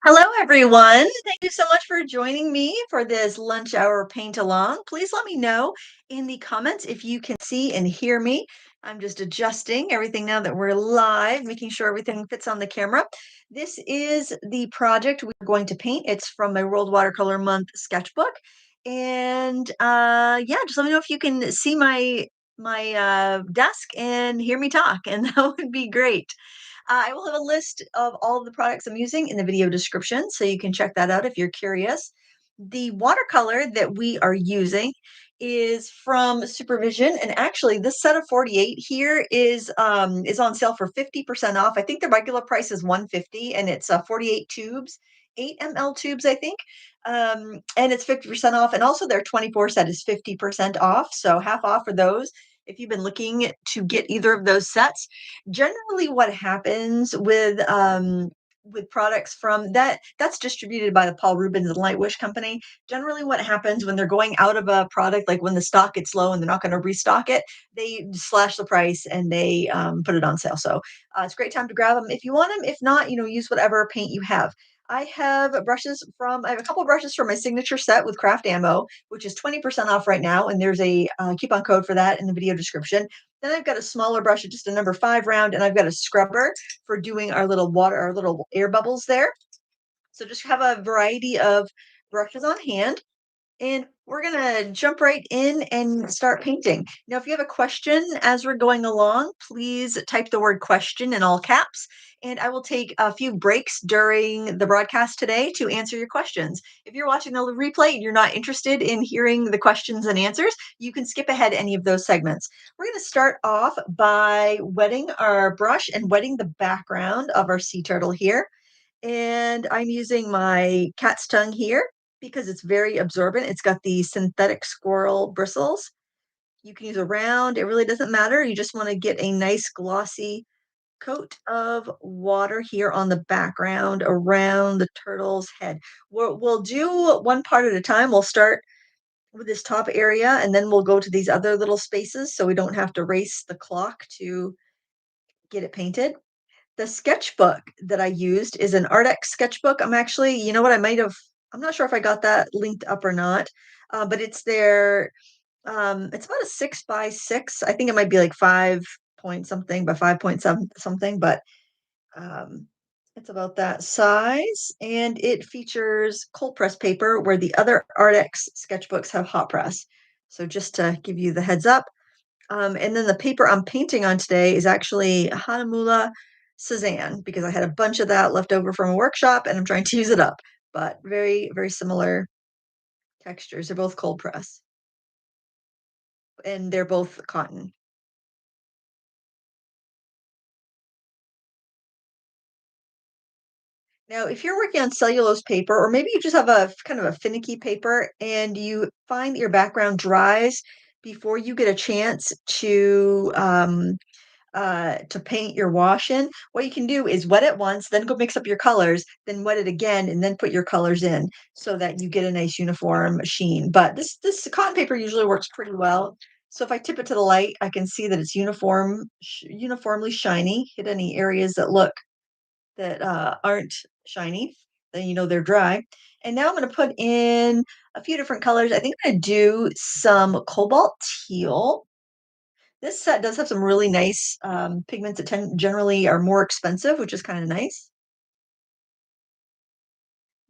Hello, everyone. Thank you so much for joining me for this lunch hour paint along. Please let me know in the comments if you can see and hear me. I'm just adjusting everything now that we're live, making sure everything fits on the camera. This is the project we're going to paint. It's from my World Watercolor Month sketchbook. And yeah, just let me know if you can see my desk and hear me talk, and that would be great. I will have a list of all of the products I'm using in the video description, so you can check that out if you're curious. The watercolor that we are using is from Supervision, and actually, this set of 48 here is on sale for 50% off. I think the regular price is 150, and it's 48 tubes, 8 ml tubes, I think, and it's 50% off. And also, their 24 set is 50% off, so half off for those. If you've been looking to get either of those sets, generally what happens with products from that's distributed by the Paul Rubens and Light Wish Company. Generally what happens when they're going out of a product, like when the stock gets low and they're not going to restock it, they slash the price and they put it on sale. So it's a great time to grab them if you want them. If not, use whatever paint you have. I have a couple brushes from my signature set with craft ammo, which is 20% off right now, and there's a coupon code for that in the video description. Then I've got a smaller brush, just a number 5 round, and I've got a scrubber for doing our little air bubbles there. So just have a variety of brushes on hand, and we're gonna jump right in and start painting. Now, if you have a question as we're going along, please type the word question in all caps, and I will take a few breaks during the broadcast today to answer your questions. If you're watching the replay and you're not interested in hearing the questions and answers, you can skip ahead any of those segments. We're gonna start off by wetting our brush and wetting the background of our sea turtle here. And I'm using my cat's tongue here because it's very absorbent. It's got the synthetic squirrel bristles. You can use a round, it really doesn't matter. You just want to get a nice glossy coat of water here on the background around the turtle's head. We'll do one part at a time. We'll start with this top area and then we'll go to these other little spaces so we don't have to race the clock to get it painted. The sketchbook that I used is an Artex sketchbook. I'm actually, you know what, I'm not sure if I got that linked up or not, but it's about a 6 by 6. I think it might be like 5 point something by 5 point something, but um, it's about that size. And it features cold press paper where the other Artex sketchbooks have hot press. So just to give you the heads up, and then the paper I'm painting on today is actually Hanamula Cezanne because I had a bunch of that left over from a workshop and I'm trying to use it up. But very, very similar textures. They're both cold press and they're both cotton. Now, if you're working on cellulose paper, or maybe you just have a kind of a finicky paper and you find that your background dries before you get a chance to paint your wash in, what you can do is wet it once, then go mix up your colors, then wet it again, and then put your colors in so that you get a nice uniform sheen. But this cotton paper usually works pretty well. So if I tip it to the light, I can see that it's uniformly shiny. Hit any areas that aren't shiny, then you know they're dry. And now I'm going to put in a few different colors. I think I'm going to do some cobalt teal. This set does have some really nice, pigments that generally are more expensive, which is kinda nice.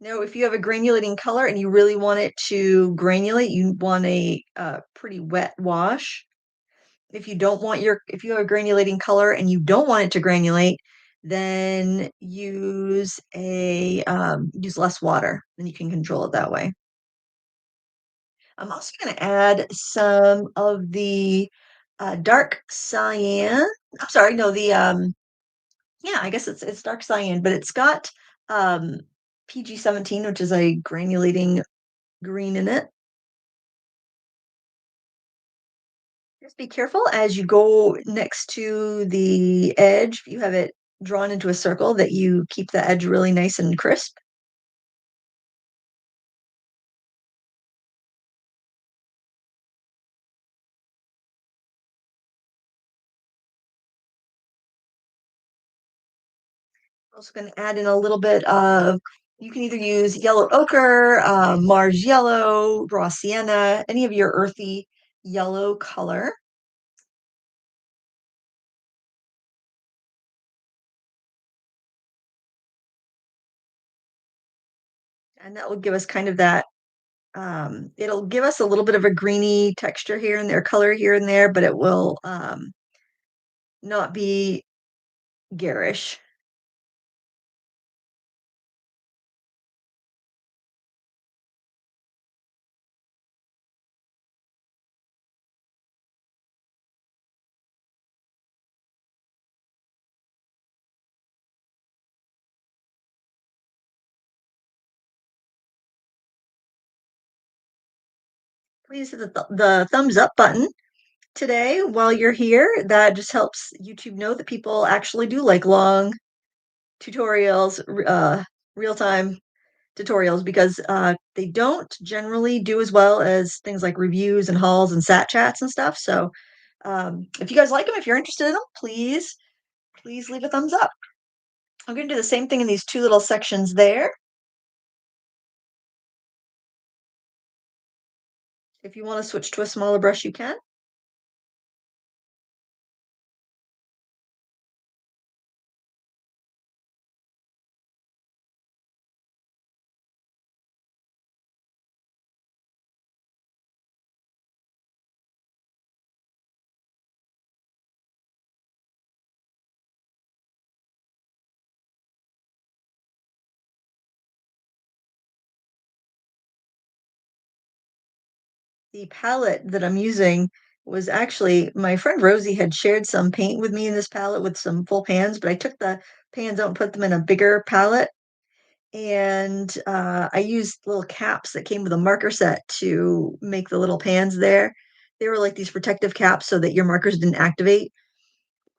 Now, if you have a granulating color and you really want it to granulate, you want a, pretty wet wash. If you have a granulating color and you don't want it to granulate, then use less water, then you can control it that way. I'm also gonna add some of the, dark cyan I'm sorry, no, yeah, I guess it's dark cyan, but it's got um, PG-17, which is a granulating green in it. Just be careful as you go next to the edge. If you have it drawn into a circle, that you keep the edge really nice and crisp. Also going to add in a little bit of You can either use yellow ochre, Mars yellow, raw sienna, any of your earthy yellow color. And that will give us kind of that, it'll give us a little bit of a greeny texture here and there, color here and there, but it will not be garish. Please hit the thumbs up button today while you're here. That just helps YouTube know that people actually do like long tutorials, real-time tutorials, because they don't generally do as well as things like reviews and hauls and sat chats and stuff. So if you guys like them, if you're interested in them, please leave a thumbs up. I'm going to do the same thing in these two little sections there. If you want to switch to a smaller brush, you can. The palette that I'm using was actually my friend Rosie had shared some paint with me in this palette with some full pans, but I took the pans out and put them in a bigger palette. And I used little caps that came with a marker set to make the little pans there. They were like these protective caps so that your markers didn't activate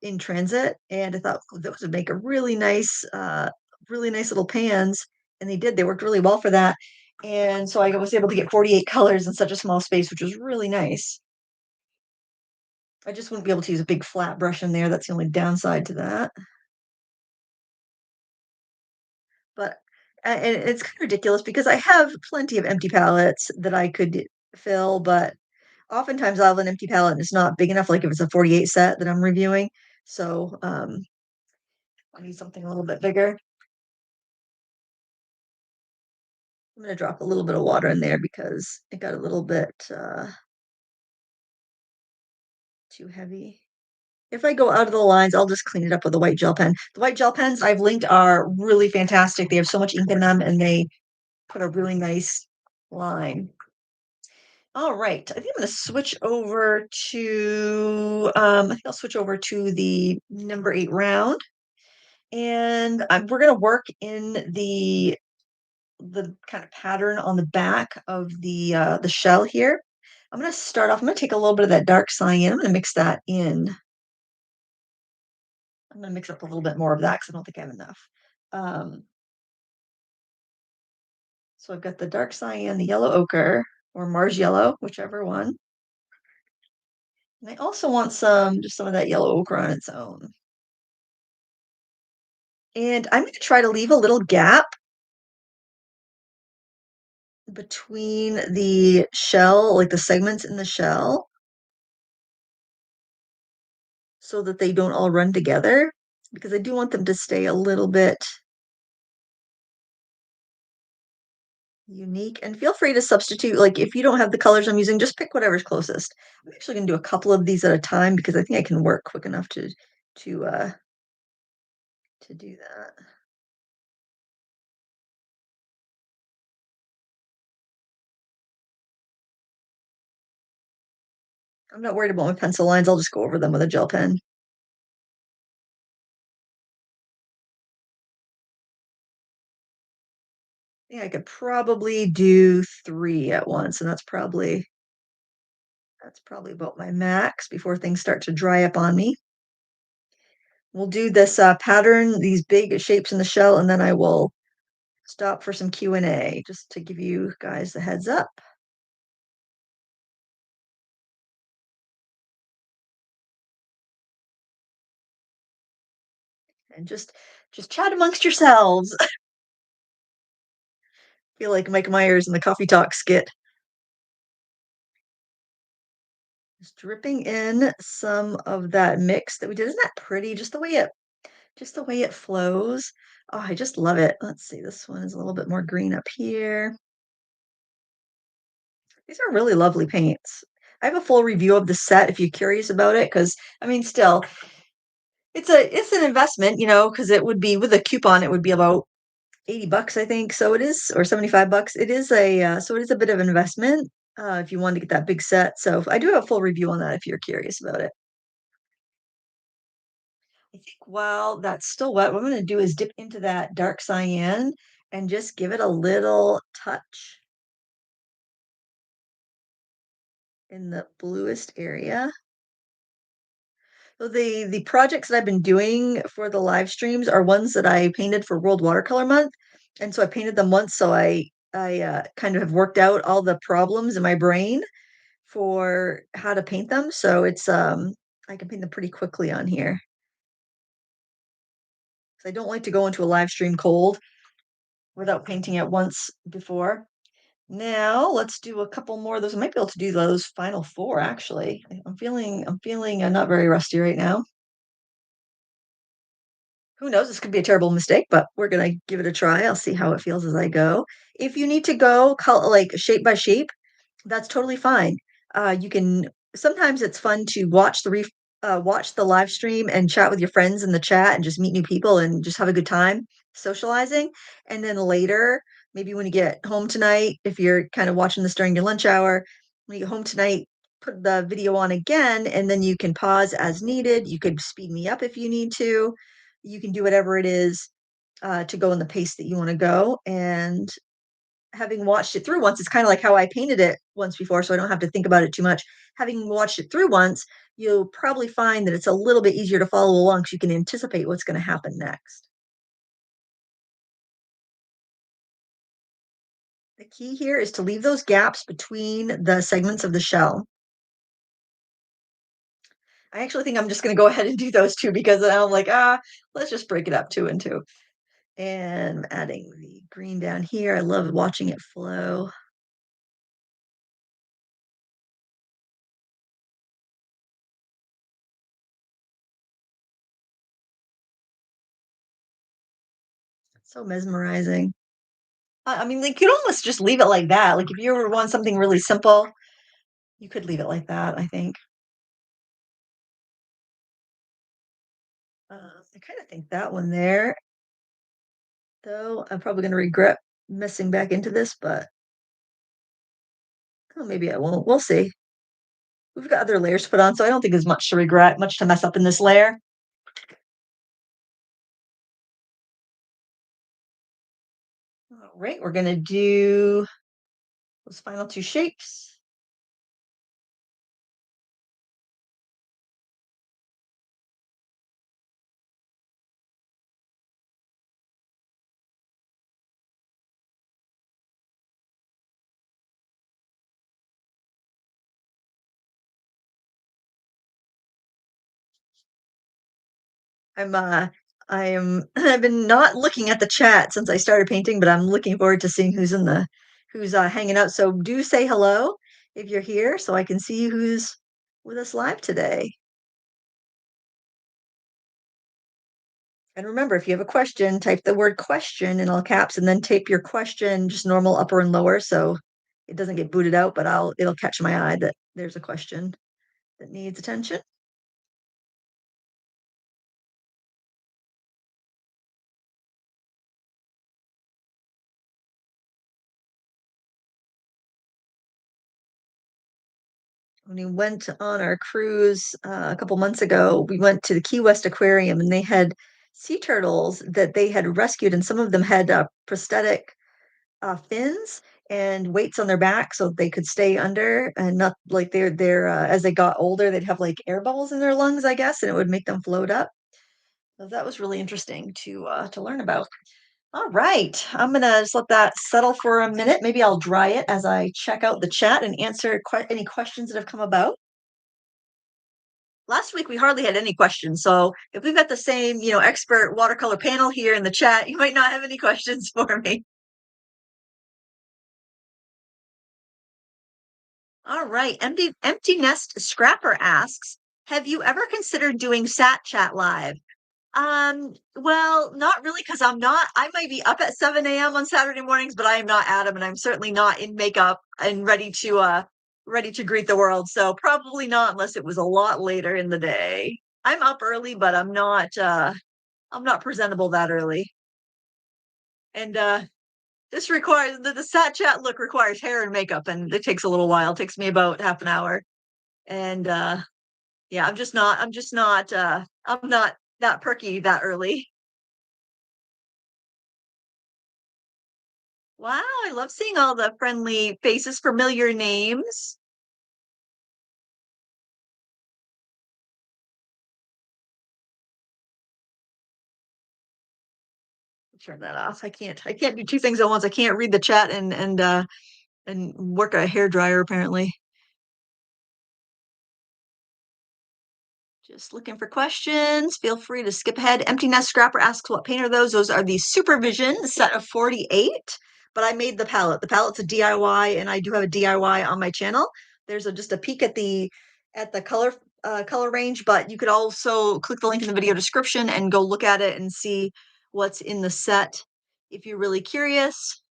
in transit. And I thought, "Oh, those would make a really nice little pans." And they did. They worked really well for that. And so I was able to get 48 colors in such a small space, which was really nice. I just wouldn't be able to use a big flat brush in there. That's the only downside to that. But and it's kind of ridiculous because I have plenty of empty palettes that I could fill, but oftentimes I'll have an empty palette and it's not big enough, like if it's a 48 set that I'm reviewing. So I need something a little bit bigger. I'm gonna drop a little bit of water in there because it got a little bit too heavy. If I go out of the lines, I'll just clean it up with a white gel pen. The white gel pens I've linked are really fantastic. They have so much ink in them and they put a really nice line. All right. I think I'm going to switch over to, I think I'll switch over to the number 8 round. And we're going to work in the kind of pattern on the back of the shell here. I'm going to start off. I'm going to take a little bit of that dark cyan. I'm going to mix that in. I'm going to mix up a little bit more of that because I don't think I have enough. Um, so I've got the dark cyan, the yellow ochre, or Mars yellow, whichever one. And I also want just some of that yellow ochre on its own. And I'm going to try to leave a little gap between the shell, like the segments in the shell, so that they don't all run together, because I do want them to stay a little bit unique. And feel free to substitute, like if you don't have the colors I'm using, just pick whatever's closest. I'm actually going to do a couple of these at a time because I think I can work quick enough to uh to do that. I'm not worried about my pencil lines. I'll just go over them with a gel pen. Yeah, I could probably do 3 at once, and that's probably about my max before things start to dry up on me. We'll do this pattern, these big shapes in the shell, and then I will stop for some Q&A just to give you guys the heads up. And just chat amongst yourselves. Feel like Mike Myers in the Coffee Talk skit. Just dripping in some of that mix that we did. Isn't that pretty? Just the way it flows. Oh, I just love it. Let's see. This one is a little bit more green up here. These are really lovely paints. I have a full review of the set if you're curious about it, because I mean, still, it's an investment, because it would be with a coupon, it would be about $80, I think. So it is, or $75. So it is a bit of an investment if you want to get that big set. So I do have a full review on that if you're curious about it. I think while that's still wet, what I'm going to do is dip into that dark cyan and just give it a little touch in the bluest area. So the projects that I've been doing for the live streams are ones that I painted for World Watercolor Month, and so I painted them once, so I kind of have worked out all the problems in my brain for how to paint them. So I can paint them pretty quickly on here. 'Cause I don't like to go into a live stream cold without painting it once before. Now let's do a couple more of those. I might be able to do those final four actually. I'm feeling not very rusty right now. Who knows? This could be a terrible mistake, but we're gonna give it a try. I'll see how it feels as I go. If you need to go like shape by shape, that's totally fine. You can sometimes it's fun to watch the live stream and chat with your friends in the chat and just meet new people and just have a good time socializing. And then later, maybe when you get home tonight, if you're kind of watching this during your lunch hour, when you get home tonight, put the video on again, and then you can pause as needed. You could speed me up if you need to. You can do whatever it is to go in the pace that you want to go. And having watched it through once, it's kind of like how I painted it once before, so I don't have to think about it too much. Having watched it through once, you'll probably find that it's a little bit easier to follow along because you can anticipate what's going to happen next. The key here is to leave those gaps between the segments of the shell. I actually think I'm just going to go ahead and do those two because I'm like, let's just break it up two and two. And I'm adding the green down here. I love watching it flow. It's so mesmerizing. I mean, they could almost just leave it like that. Like if you ever want something really simple, you could leave it like that, I think. I kind of think that one there, though, I'm probably going to regret messing back into this, but oh, maybe I won't. We'll see. We've got other layers to put on, so I don't think there's much to regret, much to mess up in this layer. All right, we're going to do those final two shapes. I'm I am I've been not looking at the chat since I started painting, but I'm looking forward to seeing who's hanging out. So do say hello if you're here so I can see who's with us live today. And remember, if you have a question, type the word question in all caps and then tape your question just normal upper and lower so it doesn't get booted out, but it'll catch my eye that there's a question that needs attention. When we went on our cruise a couple months ago, we went to the Key West Aquarium and they had sea turtles that they had rescued, and some of them had prosthetic fins and weights on their back so they could stay under and not like they're as they got older, they'd have like air bubbles in their lungs, I guess, and it would make them float up. So that was really interesting to learn about. All right, I'm gonna just let that settle for a minute. Maybe I'll dry it as I check out the chat and answer any questions that have come about. Last week we hardly had any questions, so if we've got the same, expert watercolor panel here in the chat, you might not have any questions for me. All right. Empty Nest Scrapper asks, have you ever considered doing Sat Chat Live? Well, not really, because I might be up at 7 a.m. on Saturday mornings, but I am not Adam, and I'm certainly not in makeup and ready to greet the world. So probably not unless it was a lot later in the day. I'm up early, but I'm not presentable that early. And this requires the Sat Chat look requires hair and makeup, and it takes a little while. It takes me about half an hour. And yeah, I'm not that perky that early. Wow, I love seeing all the friendly faces, familiar names. Turn that off. I can't do two things at once. I can't read the chat and work a hair dryer apparently. Just looking for questions. Feel free to skip ahead. Empty Nest Scrapper asks what paint are those? Those are the Supervision set of 48. But I made the palette. The palette's a DIY, and I do have a DIY on my channel. There's just a peek at the color range, but you could also click the link in the video description and go look at it and see what's in the set. If you're really curious,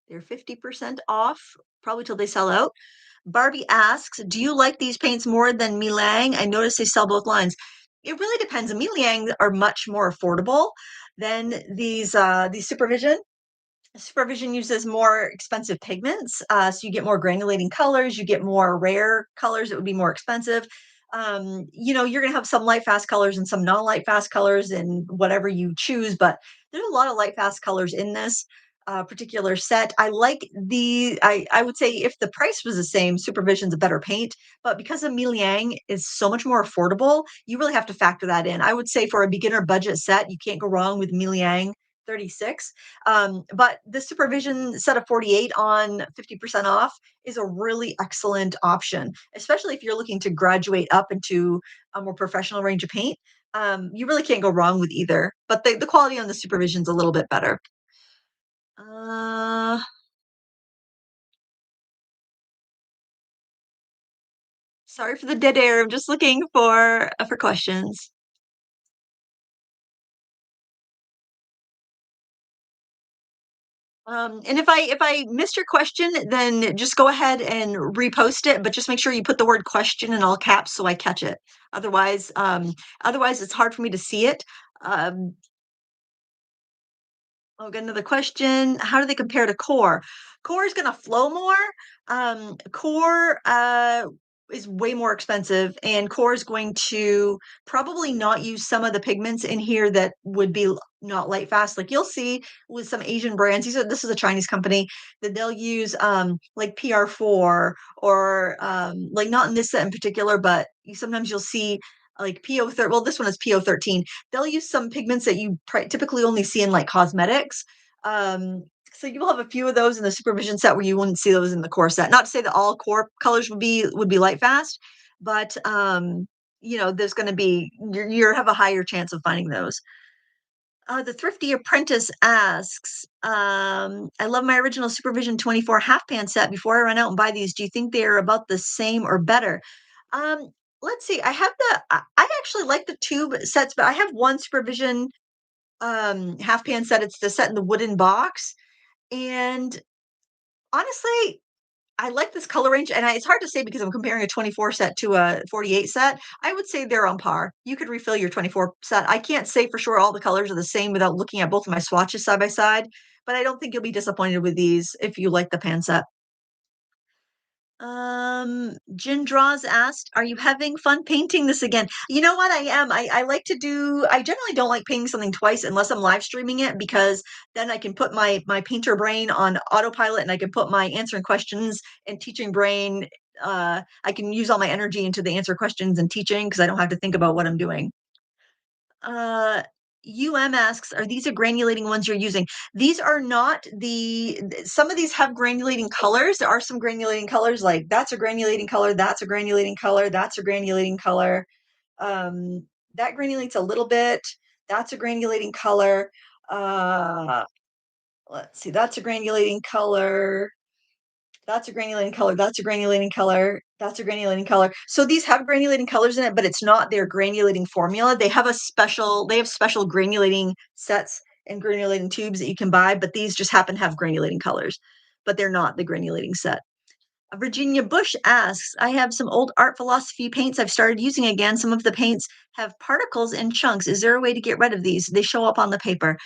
they're 50% off, probably till they sell out. Barbie asks, do you like these paints more than Milang? I noticed they sell both lines. It really depends. Milang are much more affordable than these Supervision. Supervision uses more expensive pigments, so you get more granulating colors, you get more rare colors that would be more expensive. You're going to have some light fast colors and some non-light fast colors and whatever you choose, but there's a lot of light fast colors in this particular set. I would say if the price was the same, Supervision's a better paint, but because of Liang is so much more affordable, you really have to factor that in. I would say for a beginner budget set, you can't go wrong with Liang 36. But the Supervision set of 48 on 50% off is a really excellent option, especially if you're looking to graduate up into a more professional range of paint. You really can't go wrong with either, but the quality on the Supervision's a little bit better. Uh, Sorry for the dead air. I'm just looking for questions. And if I missed your question, then just go ahead and repost it, but just make sure you put the word question in all caps so I catch it. Otherwise, otherwise it's hard for me to see it. Um, I'll get another question. How do they compare to core? Core is going to flow more. Core is way more expensive, and core is going to probably not use some of the pigments in here that would be not light fast. Like you'll see with some Asian brands, this is a Chinese company that they'll use like PR4 or like not in this set in particular, but sometimes you'll see like PO30. Well, this one is PO13. They'll use some pigments that you typically only see in like cosmetics. So you will have a few of those in the Supervision set where you wouldn't see those in the core set. Not to say that all core colors would be light fast, but there's going to be you have a higher chance of finding those. The Thrifty Apprentice asks, I love my original Supervision 24 half pan set. Before I run out and buy these, do you think they're about the same or better? Um, let's see. I actually like the tube sets, but I have one Supervision half pan set. It's the set in the wooden box. And honestly, I like this color range, and it's hard to say because I'm comparing a 24 set to a 48 set. I would say they're on par. You could refill your 24 set. I can't say for sure all the colors are the same without looking at both of my swatches side by side, but I don't think you'll be disappointed with these if you like the pan set. Jin Draws asked, "Are you having fun painting this again?" You know what? I am. I like to do. I generally don't like painting something twice unless I'm live streaming it because then I can put my painter brain on autopilot and I can put my answering questions and teaching brain. I can use all my energy into the answer questions and teaching because I don't have to think about what I'm doing. Uh, asks, are these the granulating ones you're using? These are not some of these have granulating colors. There are some granulating colors, like that's a granulating color, that's a granulating color, that's a granulating color. That granulates a little bit. That's a granulating color. Uh, let's see, that's a granulating color. That's a granulating color, that's a granulating color, that's a granulating color. So these have granulating colors in it, but it's not their granulating formula. They have special granulating sets and granulating tubes that you can buy, but these just happen to have granulating colors, but they're not the granulating set. Virginia Bush asks, I have some old art philosophy paints I've started using again. Some of the paints have particles and chunks. Is there a way to get rid of these? They show up on the paper.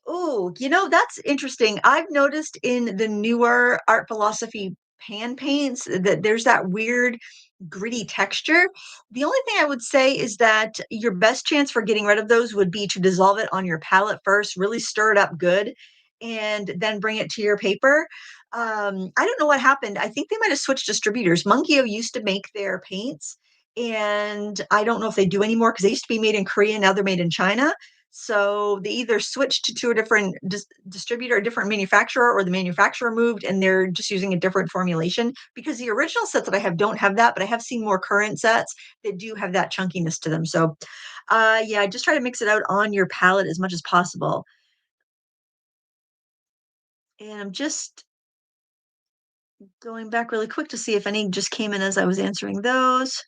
Oh, that's interesting. I've noticed in the newer art philosophy pan paints that there's that weird gritty texture. The only thing I would say is that your best chance for getting rid of those would be to dissolve it on your palette first, really stir it up good, and then bring it to your paper. I don't know what happened. I think they might have switched distributors. Monkey used to make their paints, and I don't know if they do anymore because they used to be made in Korea. Now they're made in China. So they either switched to a different distributor, a different manufacturer, or the manufacturer moved and they're just using a different formulation. Because the original sets that I have don't have that, but I have seen more current sets that do have that chunkiness to them. So, yeah, just try to mix it out on your palette as much as possible. And I'm just going back really quick to see if any just came in as I was answering those.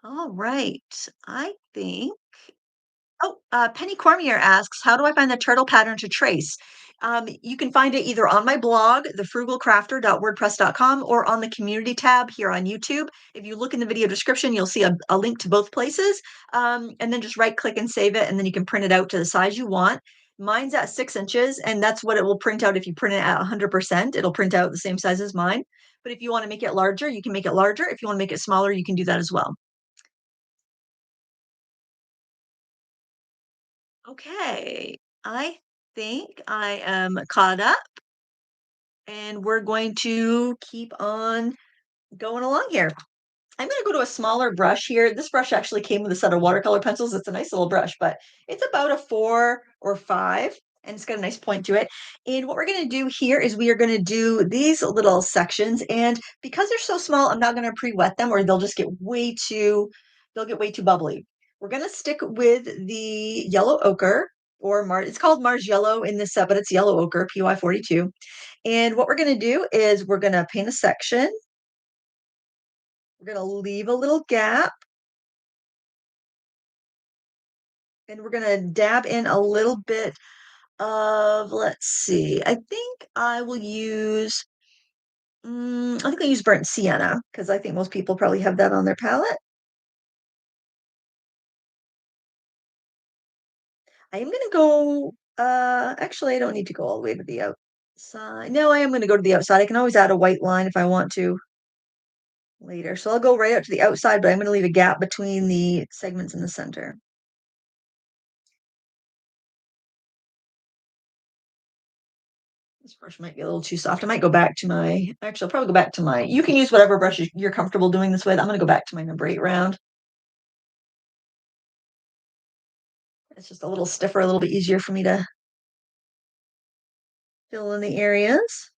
All right. I think Penny Cormier asks, how do I find the turtle pattern to trace? You can find it either on my blog, thefrugalcrafter.wordpress.com, or on the community tab here on YouTube. If you look in the video description, you'll see a link to both places. And then just right click and save it, and then you can print it out to the size you want. Mine's at 6 inches, and that's what it will print out if you print it at 100%. It'll print out the same size as mine. But if you want to make it larger, you can make it larger. If you want to make it smaller, you can do that as well. Okay, I think I am caught up and we're going to keep on going along here. I'm going to go to a smaller brush here. This brush actually came with a set of watercolor pencils. It's a nice little brush, but it's about a 4 or 5 and it's got a nice point to it. And what we're going to do here is we are going to do these little sections. And because they're so small, I'm not going to pre-wet them or they'll get way too bubbly. We're going to stick with the yellow ochre or Mars. It's called Mars Yellow in this set, but it's yellow ochre, PY 42. And what we're going to do is we're going to paint a section. We're going to leave a little gap and we're going to dab in a little bit of, let's see, I think I'll use burnt sienna because I think most people probably have that on their palette. I am going to go, actually, I don't need to go all the way to the outside. No, I am going to go to the outside. I can always add a white line if I want to later. So I'll go right out to the outside, but I'm going to leave a gap between the segments in the center. This brush might be a little too soft. I might go back to actually, I'll probably go back to you can use whatever brush you're comfortable doing this with. I'm going to go back to my number 8 round. It's just a little stiffer, a little bit easier for me to fill in the areas.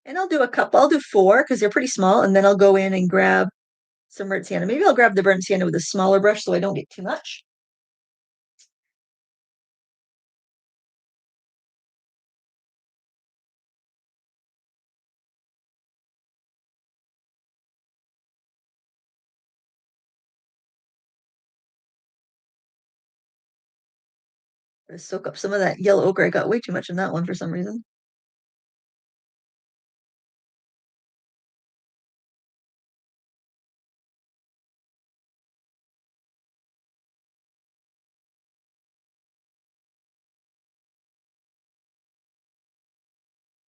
And I'll do 4 because they're pretty small, and then I'll go in and grab some burnt sienna. Maybe I'll grab the burnt sienna with a smaller brush so I don't get too much. Soak up some of that yellow ochre. I got way too much in that one for some reason.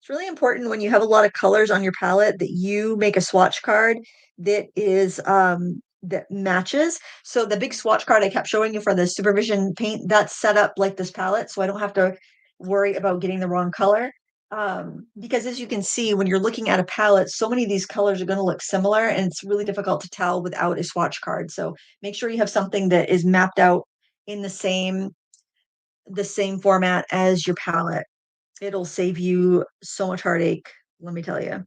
It's really important when you have a lot of colors on your palette that you make a swatch card that matches. So the big swatch card I kept showing you for the supervision paint, that's set up like this palette, so I don't have to worry about getting the wrong color. Because as you can see, when you're looking at a palette, so many of these colors are going to look similar, and it's really difficult to tell without a swatch card. So make sure you have something that is mapped out in the same format as your palette. It'll save you so much heartache, let me tell you.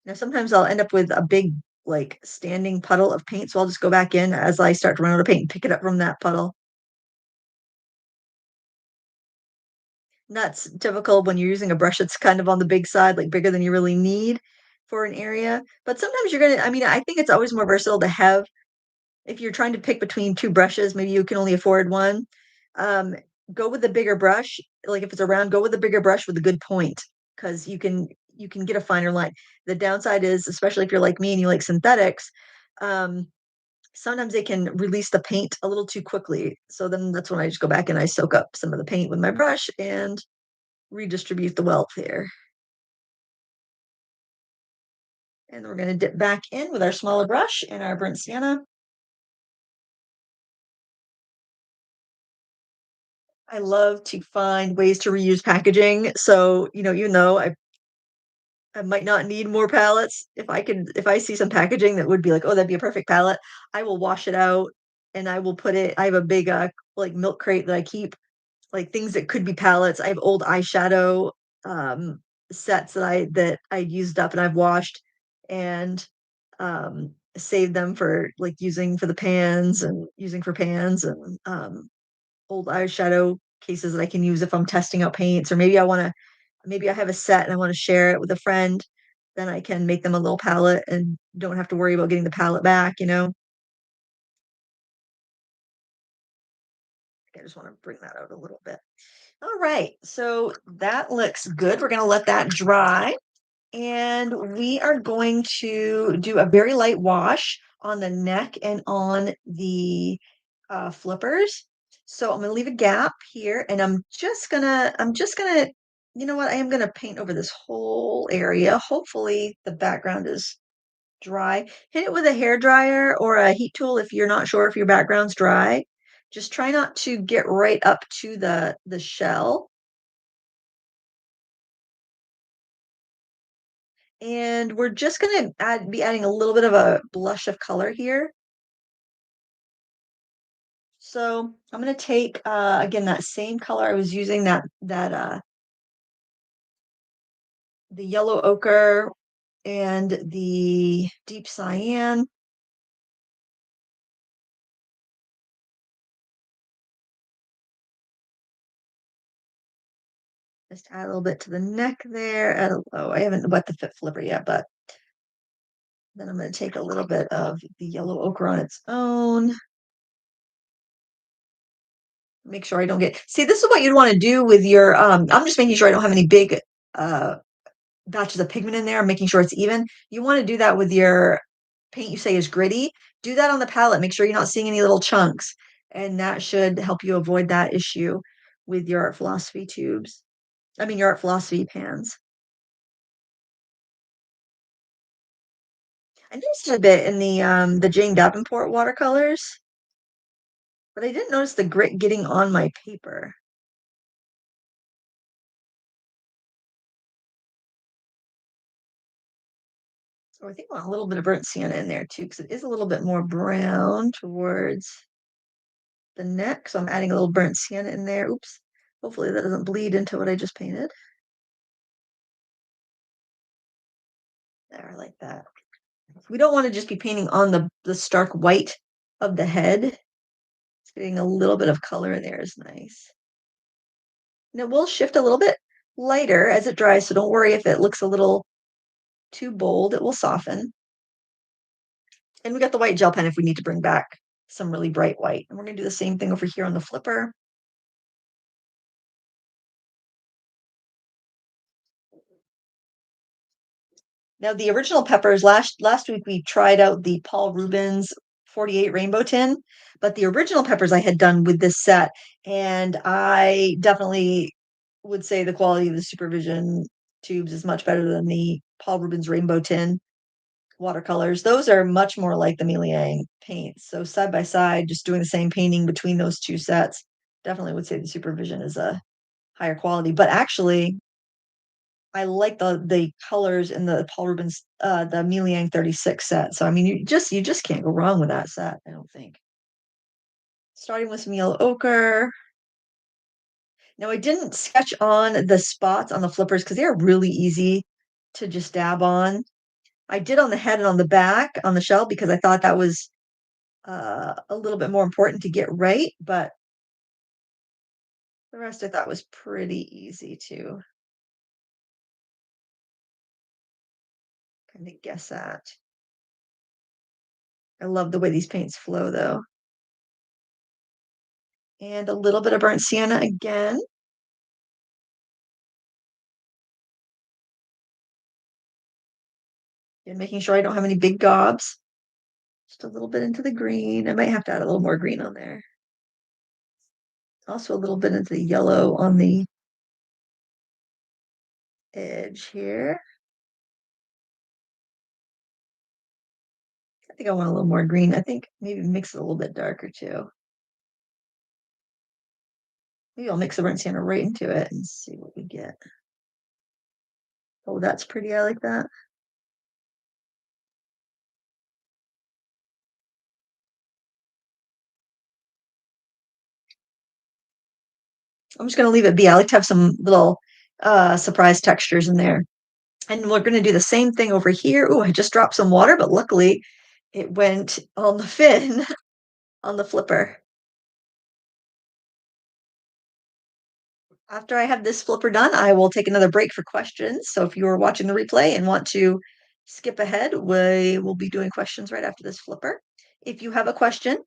Now, sometimes I'll end up with a big, like, standing puddle of paint, so I'll just go back in as I start to run out of paint and pick it up from that puddle. And that's typical when you're using a brush that's kind of on the big side, like, bigger than you really need for an area. But sometimes you're gonna I mean, I think it's always more versatile to have if you're trying to pick between 2 brushes, maybe you can only afford 1, um, go with the bigger brush. Like, if it's a round, go with the bigger brush with a good point, because you can get a finer line. The downside is, especially if you're like me and you like synthetics, um, sometimes they can release the paint a little too quickly. So then that's when I just go back and I soak up some of the paint with my brush and redistribute the wealth here. And we're gonna dip back in with our smaller brush and our burnt sienna. I love to find ways to reuse packaging. So, even though I might not need more palettes, if I see some packaging that would be like, "Oh, that'd be a perfect palette," I will wash it out and I will put it I have a big, like, milk crate that I keep, like, things that could be palettes. I have old eyeshadow, um, sets that I used up and I've washed and, saved them for, like, using for the pans and using for pans and, old eyeshadow cases that I can use if I'm testing out paints, or maybe I have a set and I wanna share it with a friend, then I can make them a little palette and don't have to worry about getting the palette back, you know? I just wanna bring that out a little bit. Alright, so that looks good. We're gonna let that dry, and we are going to do a very light wash on the neck and on the, flippers. So I'm gonna leave a gap here, and I'm just gonna you know what? I am gonna paint over this whole area. Hopefully, the background is dry. Hit it with a hair dryer or a heat tool if you're not sure if your background's dry. Just try not to get right up to the shell. And we're just gonna be adding a little bit of a blush of color here. So I'm gonna take again that same color I was using, the yellow ochre and the deep cyan. Just add a little bit to the neck there. I haven't wet the flipper yet, but then I'm gonna take a little bit of the yellow ochre on its own. Make sure I don't get. See, this is what you'd want to do with your. I'm just making sure I don't have any big uh batches of pigment in there. I'm making sure it's even. You want to do that with your paint you say is gritty. Do that on the palette. Make sure you're not seeing any little chunks, and that should help you avoid that issue with your art philosophy tubes. I mean, your art philosophy pans. I noticed it a bit in the Jane Davenport watercolors, but I didn't notice the grit getting on my paper. So I think I want a little bit of burnt sienna in there too, because it is a little bit more brown towards the neck. So I'm adding a little burnt sienna in there. Oops. Hopefully that doesn't bleed into what I just painted. There, I like that. We don't want to just be painting on the stark white of the head. It's getting a little bit of color in there is nice. And it will shift a little bit lighter as it dries, so don't worry if it looks a little too bold. It will soften. And we got the white gel pen if we need to bring back some really bright white. And we're gonna do the same thing over here on the flipper. Now the original peppers, last week we tried out the Paul Rubens 48 rainbow tin, but the original peppers I had done with this set, and I definitely would say the quality of the supervision tubes is much better than the Paul Rubens rainbow tin watercolors. Those are much more like the Meliang paints. So side by side, just doing the same painting between those two sets, definitely would say the supervision is a higher quality. But actually, I like the colors in the Paul Rubens, the Miliang 36 set. So I mean, you just can't go wrong with that set, I don't think. Starting with some yellow ochre. Now I didn't sketch on the spots on the flippers because they're really easy to just dab on. I did on the head and on the back on the shell because I thought that was a little bit more important to get right, but the rest I thought was pretty easy to kind of guess at. I love the way these paints flow though. And a little bit of burnt sienna again. And making sure I don't have any big gobs. Just a little bit into the green. I might have to add a little more green on there. Also a little bit into the yellow on the edge here. I think I want a little more green. I think maybe mix it a little bit darker too. Maybe I'll mix the burnt sienna right into it and see what we get. Oh, that's pretty. I like that. I'm just going to leave it be. I like to have some little surprise textures in there. And we're going to do the same thing over here. Oh, I just dropped some water, but luckily it went on the fin on the flipper. After I have this flipper done, I will take another break for questions. So if you are watching the replay and want to skip ahead, we will be doing questions right after this flipper. If you have a question,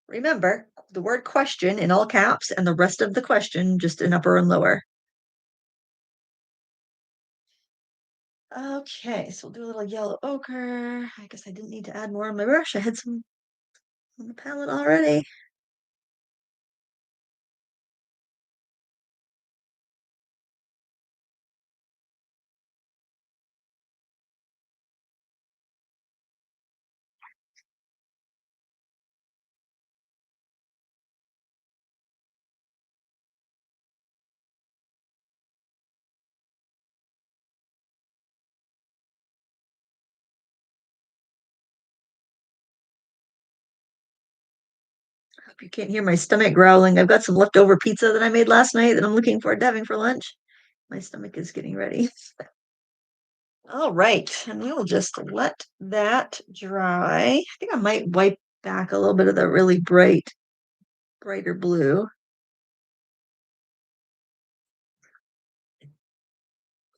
remember the word question in all caps and the rest of the question just in upper and lower. Okay, so we'll do a little yellow ochre. I guess I didn't need to add more on my brush. I had some on the palette already. Hope you can't hear my stomach growling. I've got some leftover pizza that I made last night that I'm looking forward to having for lunch. My stomach is getting ready. All right, and we will just let that dry. I think I might wipe back a little bit of the really brighter blue.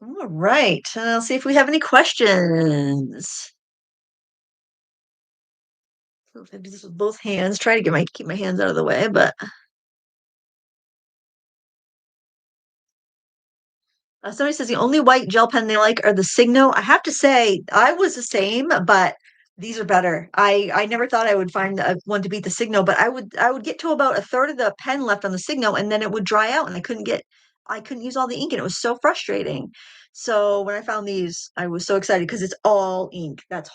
All right, and I'll see if we have any questions. So if I do this with both hands, try to keep my hands out of the way, but somebody says the only white gel pen they like are the Signo. I have to say, I was the same, but these are better. I never thought I would find one to beat the Signo, but I would get to about a third of the pen left on the Signo, and then it would dry out, and I couldn't use all the ink, and it was so frustrating. So when I found these, I was so excited because it's all ink. That's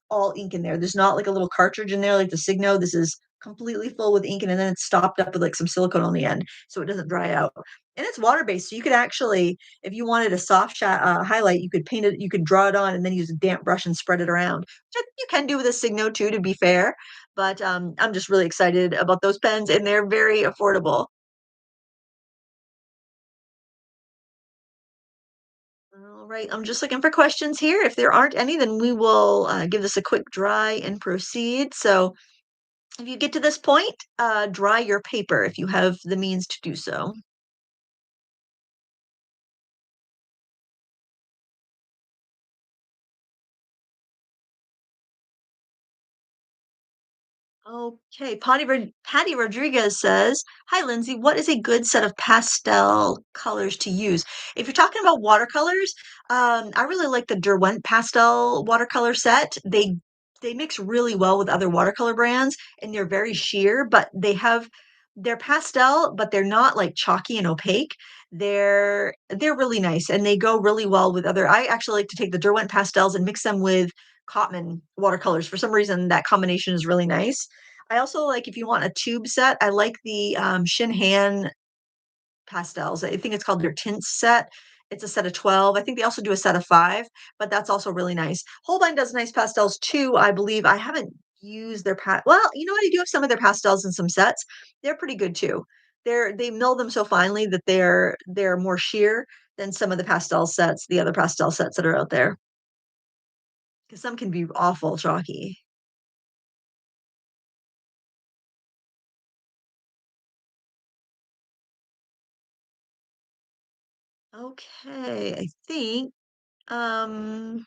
all ink in there. There's not like a little cartridge in there like the Signo. This is completely full with ink, and then it's stopped up with like some silicone on the end, so it doesn't dry out. And it's water based, so you could actually, if you wanted a soft highlight, you could paint it, you could draw it on and then use a damp brush and spread it around, which I think you can do with a Signo too, to be fair. But I'm just really excited about those pens, and they're very affordable. All right, I'm just looking for questions here. If there aren't any, then we will give this a quick dry and proceed. So if you get to this point, dry your paper if you have the means to do so. Okay, Patty Rodriguez says, "Hi, Lindsay. What is a good set of pastel colors to use? If you're talking about watercolors, I really like the Derwent pastel watercolor set. They mix really well with other watercolor brands, and they're very sheer, but they're pastel, but they're not like chalky and opaque. They're really nice, and they go really well with other. I actually like to take the Derwent pastels and mix them with Cotman watercolors. For some reason, that combination is really nice. I also like if you want a tube set, I like the Shinhan pastels. I think it's called their tints set. It's a set of 12. I think they also do a set of 5, but that's also really nice. Holbein does nice pastels too, I believe. I haven't used their well, you know what? I do have some of their pastels in some sets. They're pretty good too. They mill them so finely that they're more sheer than some of the pastel sets, the other pastel sets that are out there. Because some can be awful chalky. Okay, I think um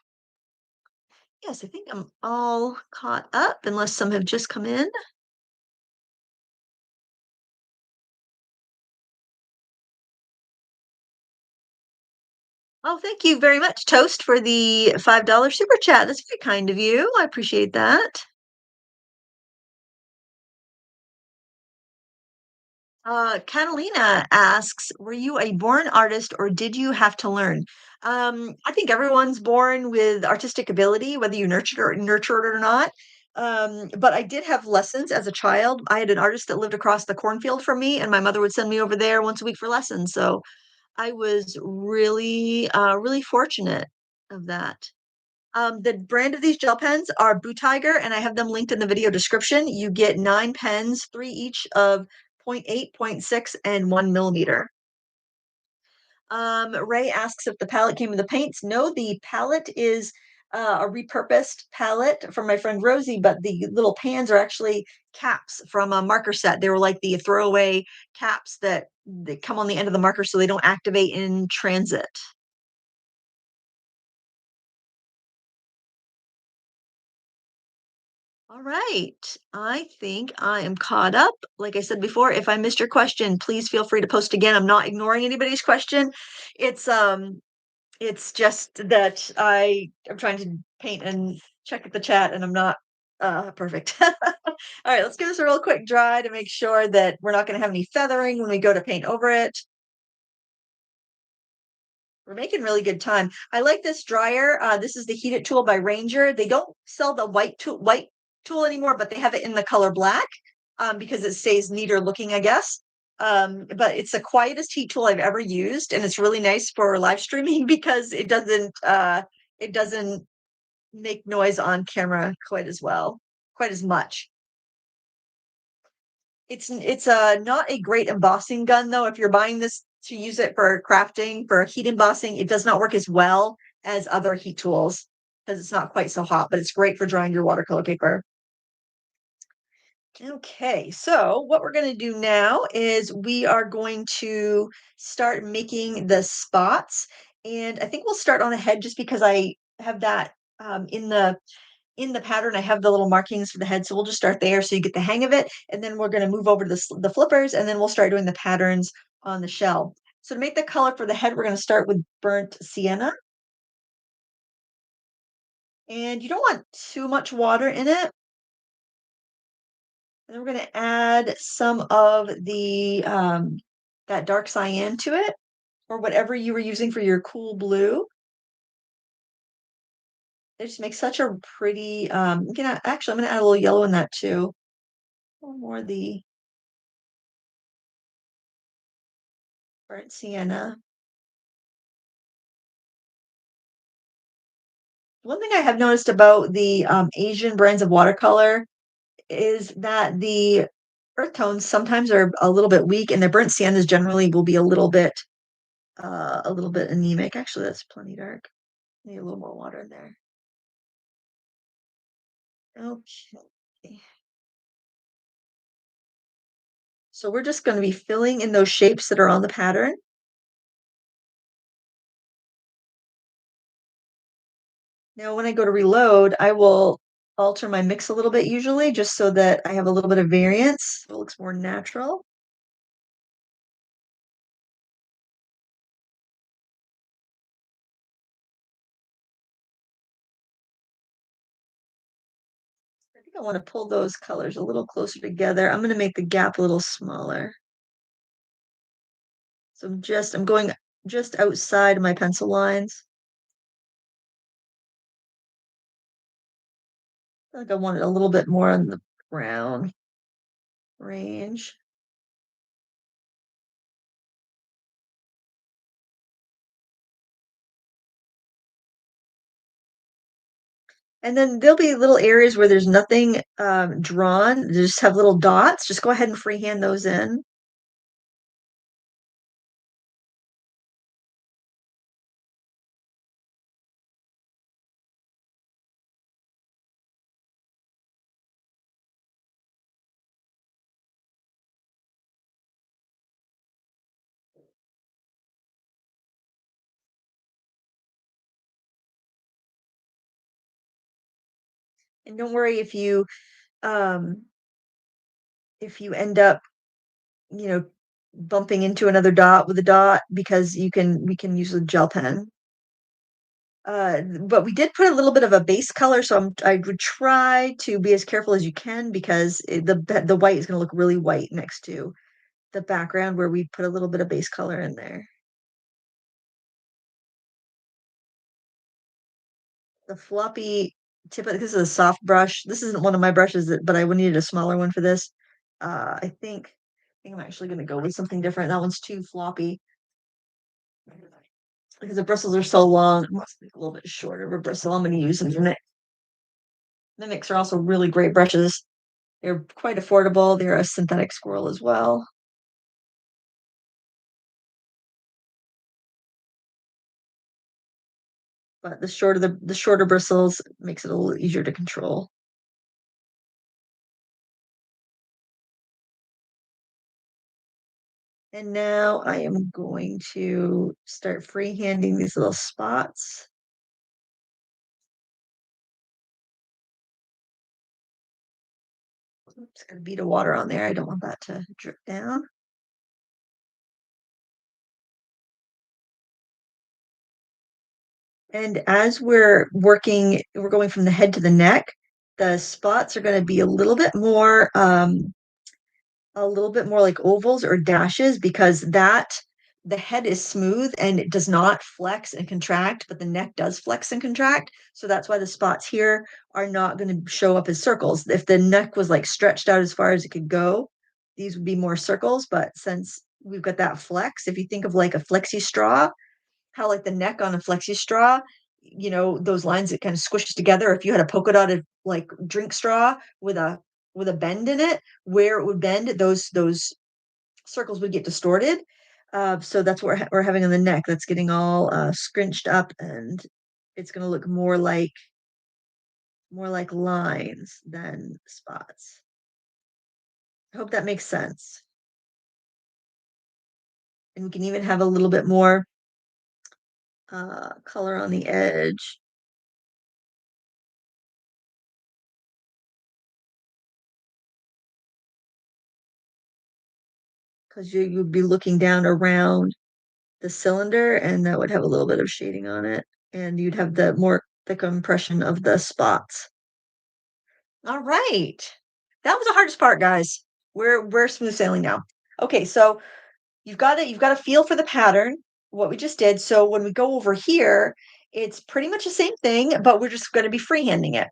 yes, I think I'm all caught up unless some have just come in. Oh, thank you very much, Toast, for the $5 super chat. That's very kind of you. I appreciate that. Catalina asks, "Were you a born artist or did you have to learn?" I think everyone's born with artistic ability, whether you nurture it or not. But I did have lessons as a child. I had an artist that lived across the cornfield from me, and my mother would send me over there once a week for lessons. So I was really fortunate of that. The brand of these gel pens are Boot Tiger, and I have them linked in the video description. You get 9 pens, 3 each of point 0.8, point 0.6, and 1 millimeter. Ray asks if the palette came with the paints. No, the palette is a repurposed palette from my friend Rosie, but the little pans are actually caps from a marker set. They were like the throwaway caps that come on the end of the marker so they don't activate in transit. All right. I think I am caught up. Like I said before, if I missed your question, please feel free to post again. I'm not ignoring anybody's question. It's um it's just that I'm trying to paint and check the chat and I'm not perfect. All right, let's give this a real quick dry to make sure that we're not going to have any feathering when we go to paint over it. We're making really good time. I like this dryer. This is the Heat It tool by Ranger. They don't sell the white tool anymore, but they have it in the color black because it stays neater looking, I guess. But it's the quietest heat tool I've ever used, and it's really nice for live streaming because it doesn't make noise on camera quite as well, quite as much. It's not a great embossing gun, though. If you're buying this to use it for crafting, for heat embossing, it does not work as well as other heat tools because it's not quite so hot, but it's great for drying your watercolor paper. Okay, so what we're going to do now is we are going to start making the spots. And I think we'll start on the head just because I have that in the pattern, I have the little markings for the head, so we'll just start there so you get the hang of it, and then we're gonna move over to the flippers, and then we'll start doing the patterns on the shell. So to make the color for the head, we're gonna start with burnt sienna, and you don't want too much water in it. And then we're gonna add some of the that dark cyan to it, or whatever you were using for your cool blue. It just makes such a pretty. Actually, I'm gonna add a little yellow in that too. A little more of the burnt sienna. One thing I have noticed about the, Asian brands of watercolor is that the earth tones sometimes are a little bit weak, and the burnt siennas generally will be a little bit anemic. Actually, that's plenty dark. Need a little more water in there. Okay. So we're just gonna be filling in those shapes that are on the pattern. Now, when I go to reload, I will alter my mix a little bit usually, just so that I have a little bit of variance. So it looks more natural. I think I wanna pull those colors a little closer together. I'm gonna make the gap a little smaller. So I'm going just outside my pencil lines. I think I want it a little bit more on the brown range. And then there'll be little areas where there's nothing drawn, they just have little dots. Just go ahead and freehand those in. And don't worry um, if you end up, you know, bumping into another dot with a dot because we can use a gel pen. But we did put a little bit of a base color, so I would try to be as careful as you can because the white is going to look really white next to the background where we put a little bit of base color in there. The floppy tip of this is a soft brush. This isn't one of my brushes, but I would need a smaller one for this. I think I'm actually going to go with something different. That one's too floppy because the bristles are so long. I must make a little bit shorter of a bristle. I'm going to use them for mimics are also really great brushes. They're quite affordable. They're a synthetic squirrel as well. But the shorter bristles makes it a little easier to control. And now I am going to start freehanding these little spots. Oops, got a bead of water on there. I don't want that to drip down. And as we're working, we're going from the head to the neck, the spots are going to be a little bit more like ovals or dashes because the head is smooth and it does not flex and contract, but the neck does flex and contract. So that's why the spots here are not going to show up as circles. If the neck was like stretched out as far as it could go, these would be more circles. But since we've got that flex, if you think of like a flexi straw, how like the neck on a flexi straw, those lines that kind of squishes together. If you had a polka dotted like drink straw with a bend in it, where it would bend, those circles would get distorted. So that's what we're having on the neck. That's getting all scrunched up, and it's going to look more like lines than spots. I hope that makes sense. And we can even have a little bit more color on the edge because you'd be looking down around the cylinder, and that would have a little bit of shading on it, and you'd have the more thick impression of the spots. All right. That was the hardest part, guys. We're smooth sailing now. Okay, so you've got to feel for the pattern, what we just did. So when we go over here, it's pretty much the same thing, but we're just going to be freehanding it.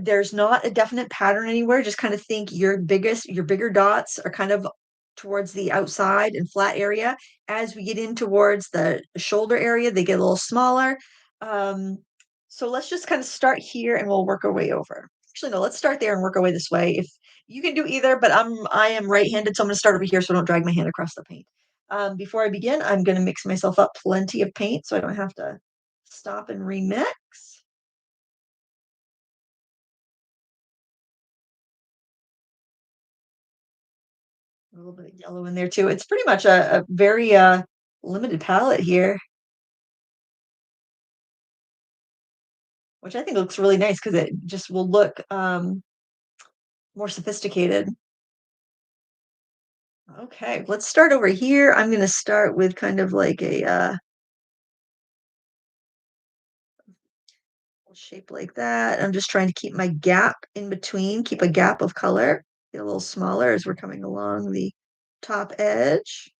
There's not a definite pattern anywhere. Just kind of think your bigger dots are kind of towards the outside and flat area. As we get in towards the shoulder area, they get a little smaller. Um, so let's just kind of start here and we'll work our way over. Actually, no, let's start there and work our way this way. If you can do either, but I am right-handed, so I'm gonna start over here so I don't drag my hand across the paint. Before I begin, I'm gonna mix myself up plenty of paint so I don't have to stop and remix. A little bit of yellow in there too. It's pretty much a very limited palette here, which I think looks really nice because it just will look more sophisticated. Okay, let's start over here. I'm gonna start with kind of like a shape like that. I'm just trying to keep my gap in between, keep a gap of color, get a little smaller as we're coming along the top edge.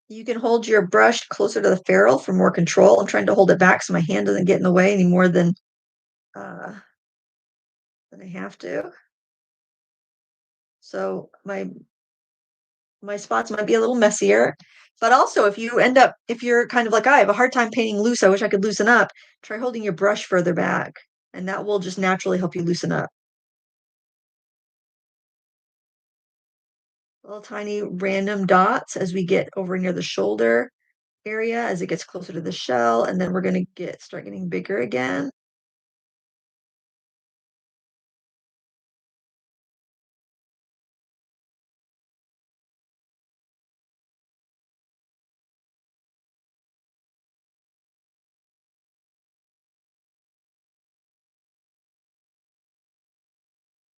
You can hold your brush closer to the ferrule for more control. I'm trying to hold it back so my hand doesn't get in the way any more uh, than I have to. So my spots might be a little messier. But also, if you're kind of like, I have a hard time painting loose, I wish I could loosen up, try holding your brush further back, and that will just naturally help you loosen up. Little tiny random dots as we get over near the shoulder area, as it gets closer to the shell, and then we're gonna start getting bigger again.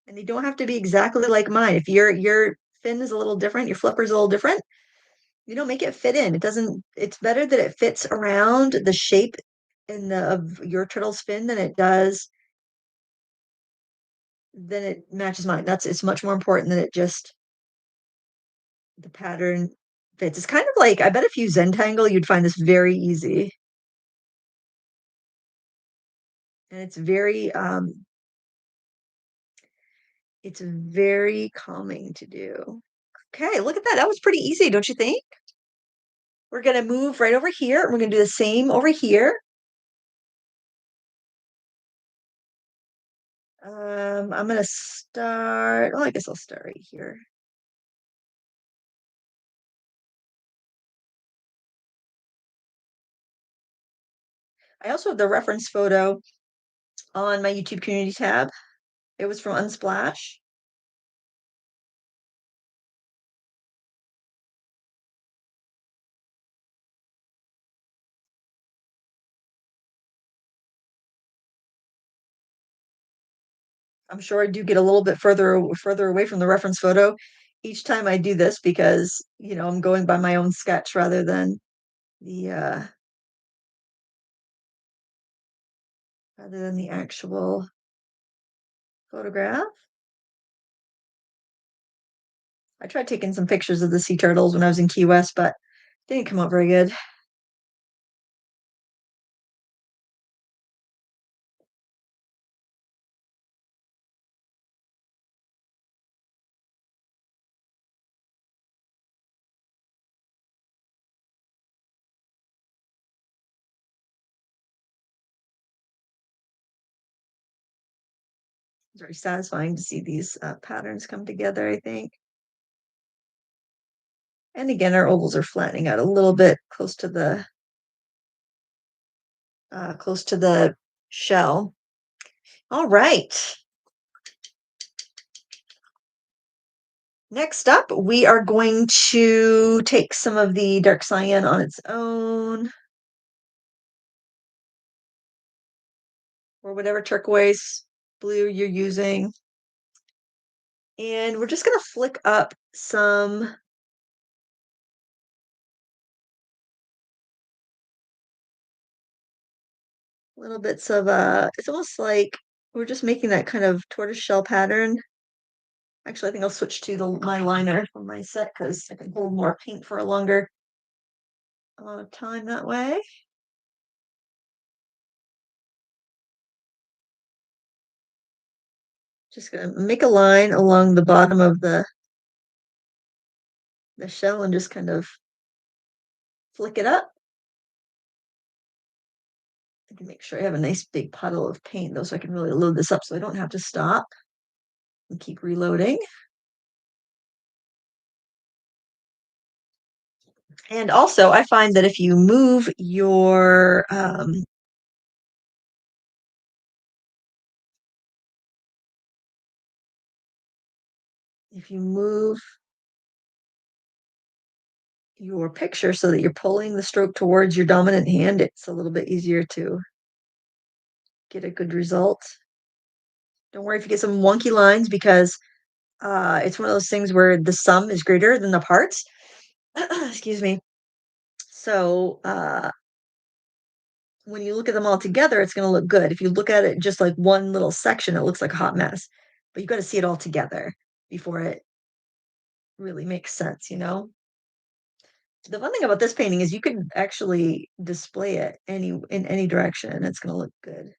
And they don't have to be exactly like mine. If your fin is a little different, your flipper's a little different, make it fit in. It doesn't it's better that it fits around the shape in the of your turtle's fin than it matches mine. It's much more important than it just the pattern fits. It's kind of like I bet if you Zentangle, you'd find this very easy. And it's very calming to do. Okay, look at that. That was pretty easy, don't you think? We're gonna move right over here. We're gonna do the same over here. I'm gonna start. Well, I guess I'll start right here. I also have the reference photo on my YouTube community tab. It was from Unsplash. I'm sure I do get a little bit further away from the reference photo each time I do this because, I'm going by my own sketch the uh rather than the actual photograph. I tried taking some pictures of the sea turtles when I was in Key West, but didn't come out very good. It's very satisfying to see these patterns come together, I think. And again, our ovals are flattening out a little bit close to the shell. All right. Next up, we are going to take some of the dark cyan on its own, or whatever turquoise blue you're using. And we're just going to flick up some little bits of, it's almost like we're just making that kind of tortoiseshell pattern. Actually, I think I'll switch to my liner from my set because I can hold more paint for a longer amount of time that way. Just gonna make a line along the bottom of the shell and just kind of flick it up. I can make sure I have a nice big puddle of paint though, so I can really load this up so I don't have to stop and keep reloading. And also, I find that if you move your picture so that you're pulling the stroke towards your dominant hand, it's a little bit easier to get a good result. Don't worry if you get some wonky lines because it's one of those things where the sum is greater than the parts. Excuse me. So when you look at them all together, it's going to look good. If you look at it just like one little section, it looks like a hot mess. But you got to see it all together before it really makes sense. The fun thing about this painting is you could actually display it in any direction and it's going to look good.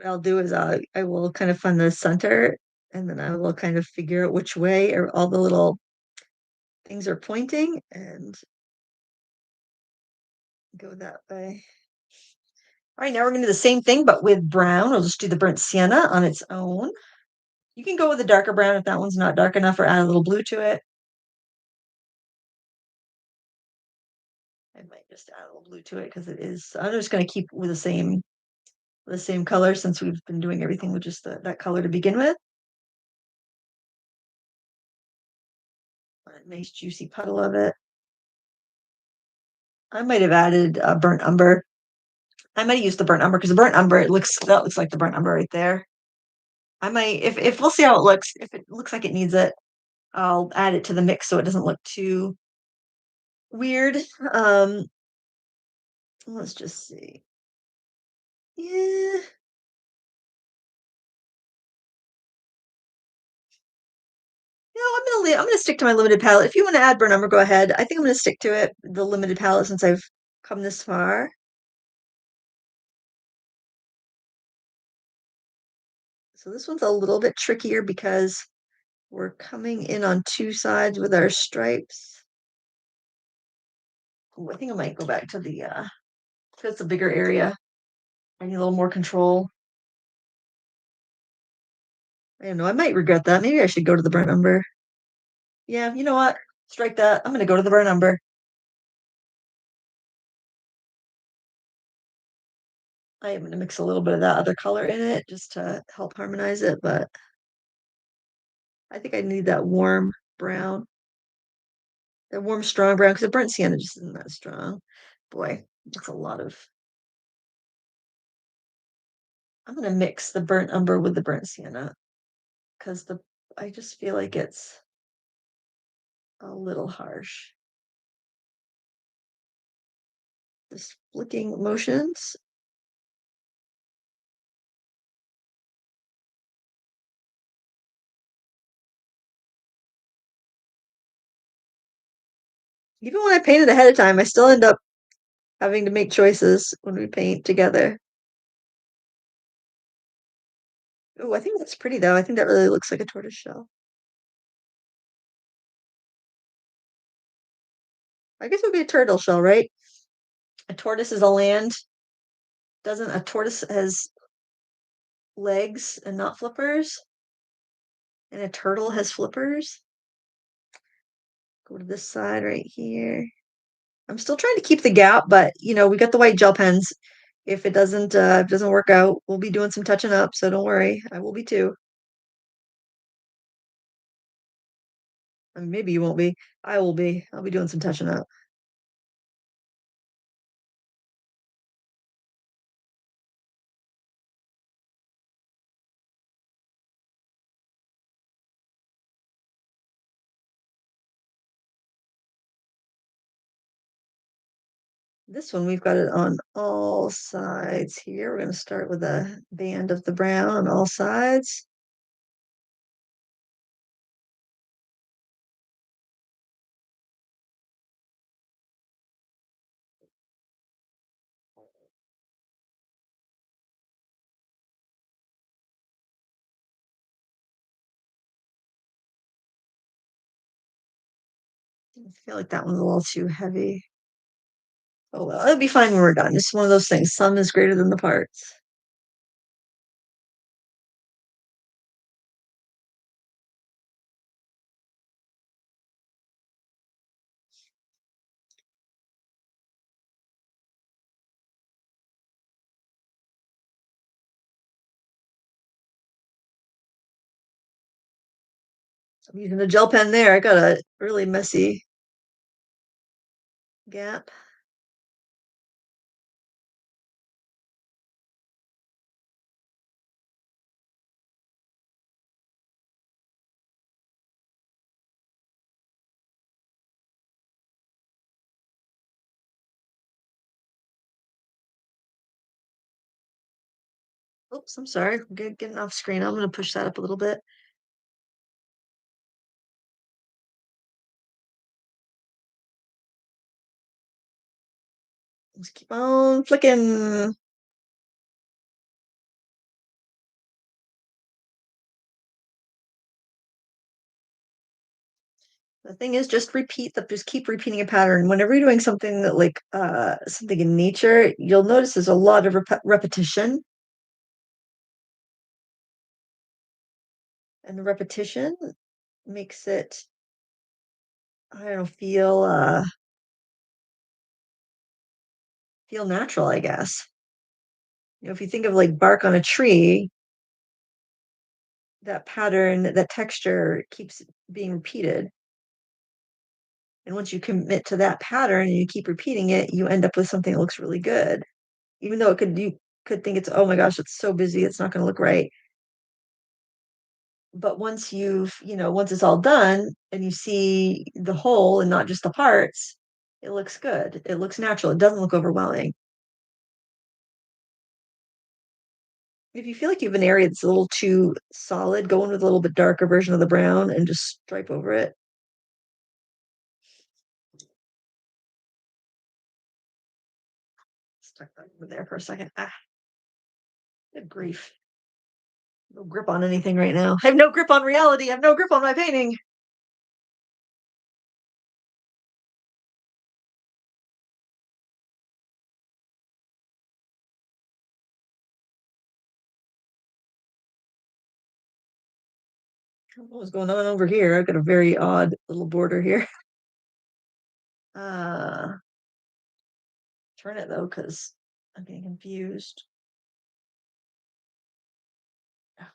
what I'll do is I will kind of find the center, and then I will kind of figure out which way or all the little things are pointing and go that way. All right, now we're gonna do the same thing, but with brown. I'll just do the burnt sienna on its own. You can go with a darker brown if that one's not dark enough, or add a little blue to it. I might just add a little blue to it because it is. I'm just gonna keep with the same color since we've been doing everything with just that color to begin with. A nice juicy puddle of it. I might have added burnt umber. I might have used the burnt umber because the burnt umber that looks like the burnt umber right there. I might if we'll see how it looks. If it looks like it needs it, I'll add it to the mix so it doesn't look too weird. Um, let's just see. Yeah, I'm gonna stick to my limited palette. If you want to add burnt umber, go ahead. I think I'm gonna stick to it, the limited palette, since I've come this far. So this one's a little bit trickier because we're coming in on two sides with our stripes. Ooh, I think I might go back to the that's a bigger area. I need a little more control. I don't know. I might regret that. Maybe I should go to the burnt umber. Yeah, you know what? Strike that. I'm gonna go to the burnt umber. I am gonna mix a little bit of that other color in it just to help harmonize it, but I think I need that warm brown, that warm, strong brown, because the burnt sienna just isn't that strong. Boy, that's a lot of. I'm gonna mix the burnt umber with the burnt sienna because the I just feel like it's a little harsh. Just flicking motions. Even when I paint it ahead of time, I still end up having to make choices when we paint together. Oh, I think that's pretty though. I think that really looks like a tortoise shell. I guess it would be a turtle shell, right? A tortoise is a land. Doesn't a tortoise has legs and not flippers? And a turtle has flippers? Go to this side right here. I'm still trying to keep the gap, but we got the white gel pens. If it doesn't work out, we'll be doing some touching up, so don't worry. I will be too. I mean, maybe you won't be. I will be. I'll be doing some touching up. This one, we've got it on all sides here. We're going to start with a band of the brown on all sides. I feel like that one's a little too heavy. Oh well, it'll be fine when we're done. It's one of those things. Sum is greater than the parts. I'm using a gel pen there. I got a really messy gap. Oops, I'm sorry. I'm getting off screen. I'm going to push that up a little bit. Just keep on flicking. The thing is just keep repeating a pattern. Whenever you're doing something that like something in nature, you'll notice there's a lot of repetition, and the repetition makes it, I don't know, feel natural, I guess. If you think of like bark on a tree, that pattern, that texture keeps being repeated. And once you commit to that pattern and you keep repeating it, you end up with something that looks really good. Even though you could think it's, oh my gosh, it's so busy, it's not going to look right. But once it's all done and you see the whole and not just the parts, it looks good. It looks natural. It doesn't look overwhelming. If you feel like you have an area that's a little too solid, go in with a little bit darker version of the brown and just stripe over it. Stuck that over there for a second. Ah, good grief. No grip on anything right now. I have no grip on reality. I have no grip on my painting. I don't know what's going on over here. I've got a very odd little border here. Uh, turn it though, because I'm getting confused. Okay.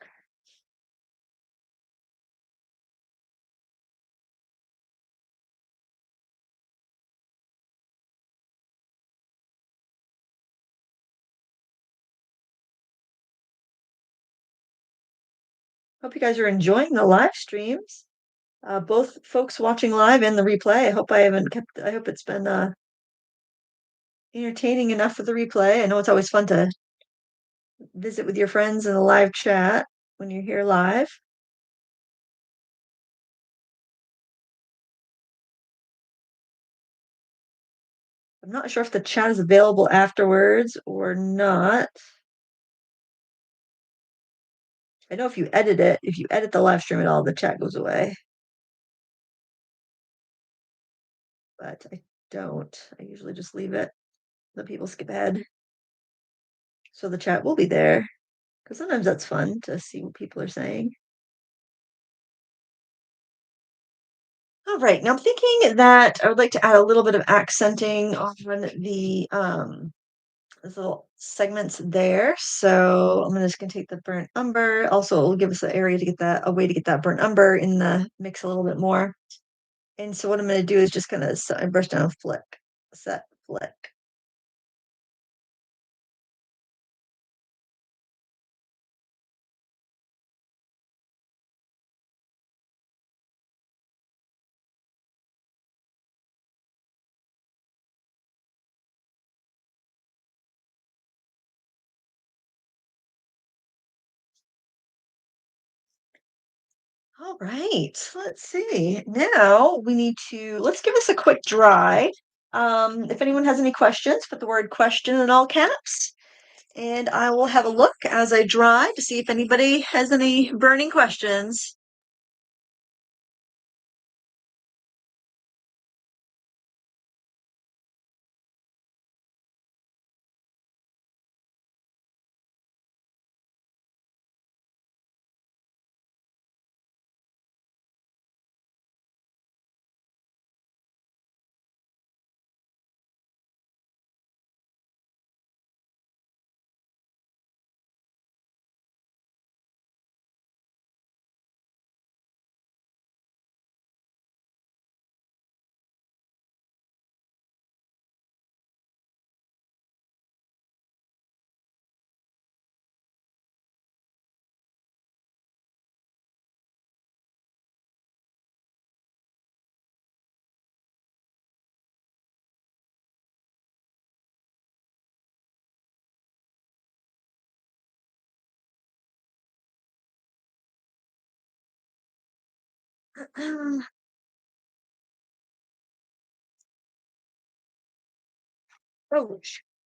Hope you guys are enjoying the live streams. Both folks watching live and the replay. I hope it's been entertaining enough for the replay. I know it's always fun to visit with your friends in the live chat when you're here live. I'm not sure if the chat is available afterwards or not. I know if you edit the live stream at all, the chat goes away. But I don't. I usually just leave it. Let people skip ahead. So the chat will be there. Because sometimes that's fun to see what people are saying. All right. Now I'm thinking that I would like to add a little bit of accenting on those little segments there. So I'm just gonna take the burnt umber. Also, it will give us a way to get that burnt umber in the mix a little bit more. And so what I'm gonna do is just kind of brush down, flick. All right, let's see. Now let's give this a quick dry. If anyone has any questions, put the word question in all caps, and I will have a look as I dry to see if anybody has any burning questions.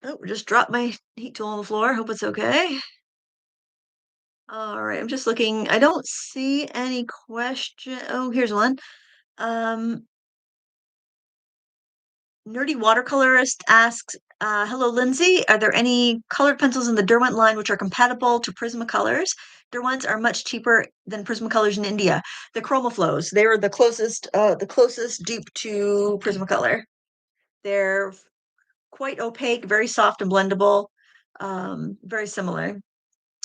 Oh, just dropped my heat tool on the floor. Hope it's okay. All right, I'm just looking. I don't see any question. Oh, here's one. Um, Nerdy watercolorist asks, "Hello, Lindsay. Are there any colored pencils in the Derwent line which are compatible to Prismacolors? Derwents are much cheaper than Prismacolors in India. The Chromaflows. They are the closest dupe to Prismacolor. They're quite opaque, very soft and blendable, very similar.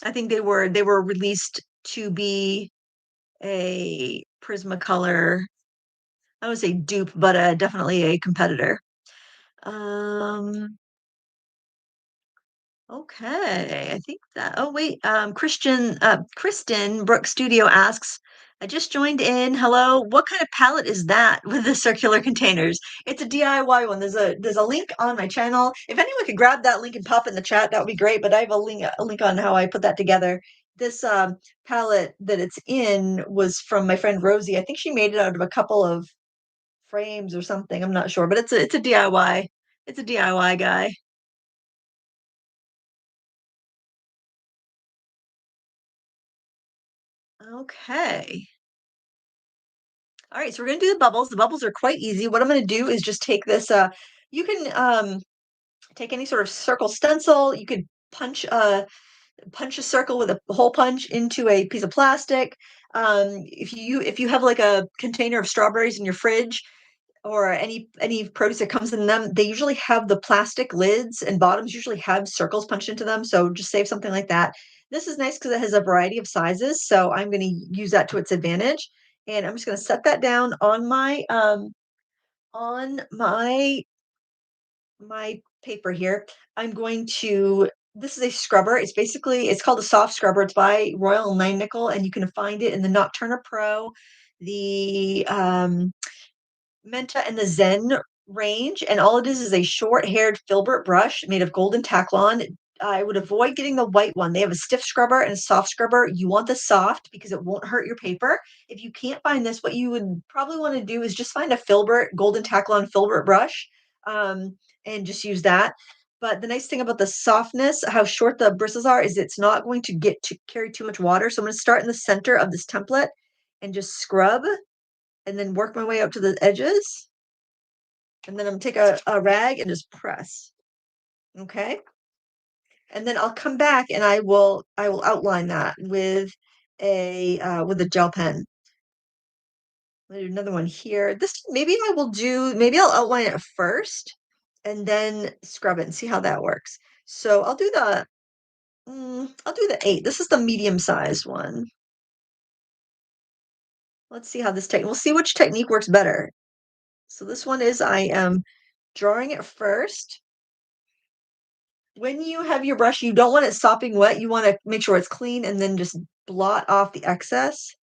I think they were released to be a Prismacolor. I would say dupe, but definitely a competitor. Um, okay, I think that. Oh wait, Kristen Brooks Studio asks, "I just joined in. Hello, what kind of palette is that with the circular containers?" It's a DIY one. There's a link on my channel. If anyone could grab that link and pop in the chat, that would be great. But I have a link on how I put that together. This palette that it's in was from my friend Rosie. I think she made it out of a couple of frames or something. I'm not sure, but it's a DIY. It's a DIY guy. Okay. All right, so we're gonna do the bubbles. The bubbles are quite easy. What I'm gonna do is just take this. You can take any sort of circle stencil. You could punch a circle with a hole punch into a piece of plastic. If you have like a container of strawberries in your fridge, or any produce that comes in them, they usually have the plastic lids and bottoms usually have circles punched into them. So just save something like that. This is nice because it has a variety of sizes. So I'm going to use that to its advantage. And I'm just going to set that down on my paper here. I'm going to This is a scrubber. It's called a soft scrubber. It's by Royal Nine Nickel, and you can find it in the Nocturna Pro, the Menta and the Zen range, and all it is a short-haired filbert brush made of golden Taklon. I would avoid getting the white one. They have a stiff scrubber and a soft scrubber. You want the soft because it won't hurt your paper. If you can't find this, what you would probably want to do is just find a filbert, golden Taklon filbert brush, and just use that. But the nice thing about the softness, how short the bristles are, is it's not going to get to carry too much water. So I'm going to start in the center of this template and just scrub and then work my way up to the edges. And then I'm take a rag and just press. Okay. And then I'll come back and I will outline that with a gel pen. I'll do another one here. This maybe I'll outline it first and then scrub it and see how that works. So I'll do the 8. This is the medium sized one. Let's see how we'll see which technique works better. So this one is I am drawing it first. When you have your brush, you don't want it sopping wet. You want to make sure it's clean and then just blot off the excess.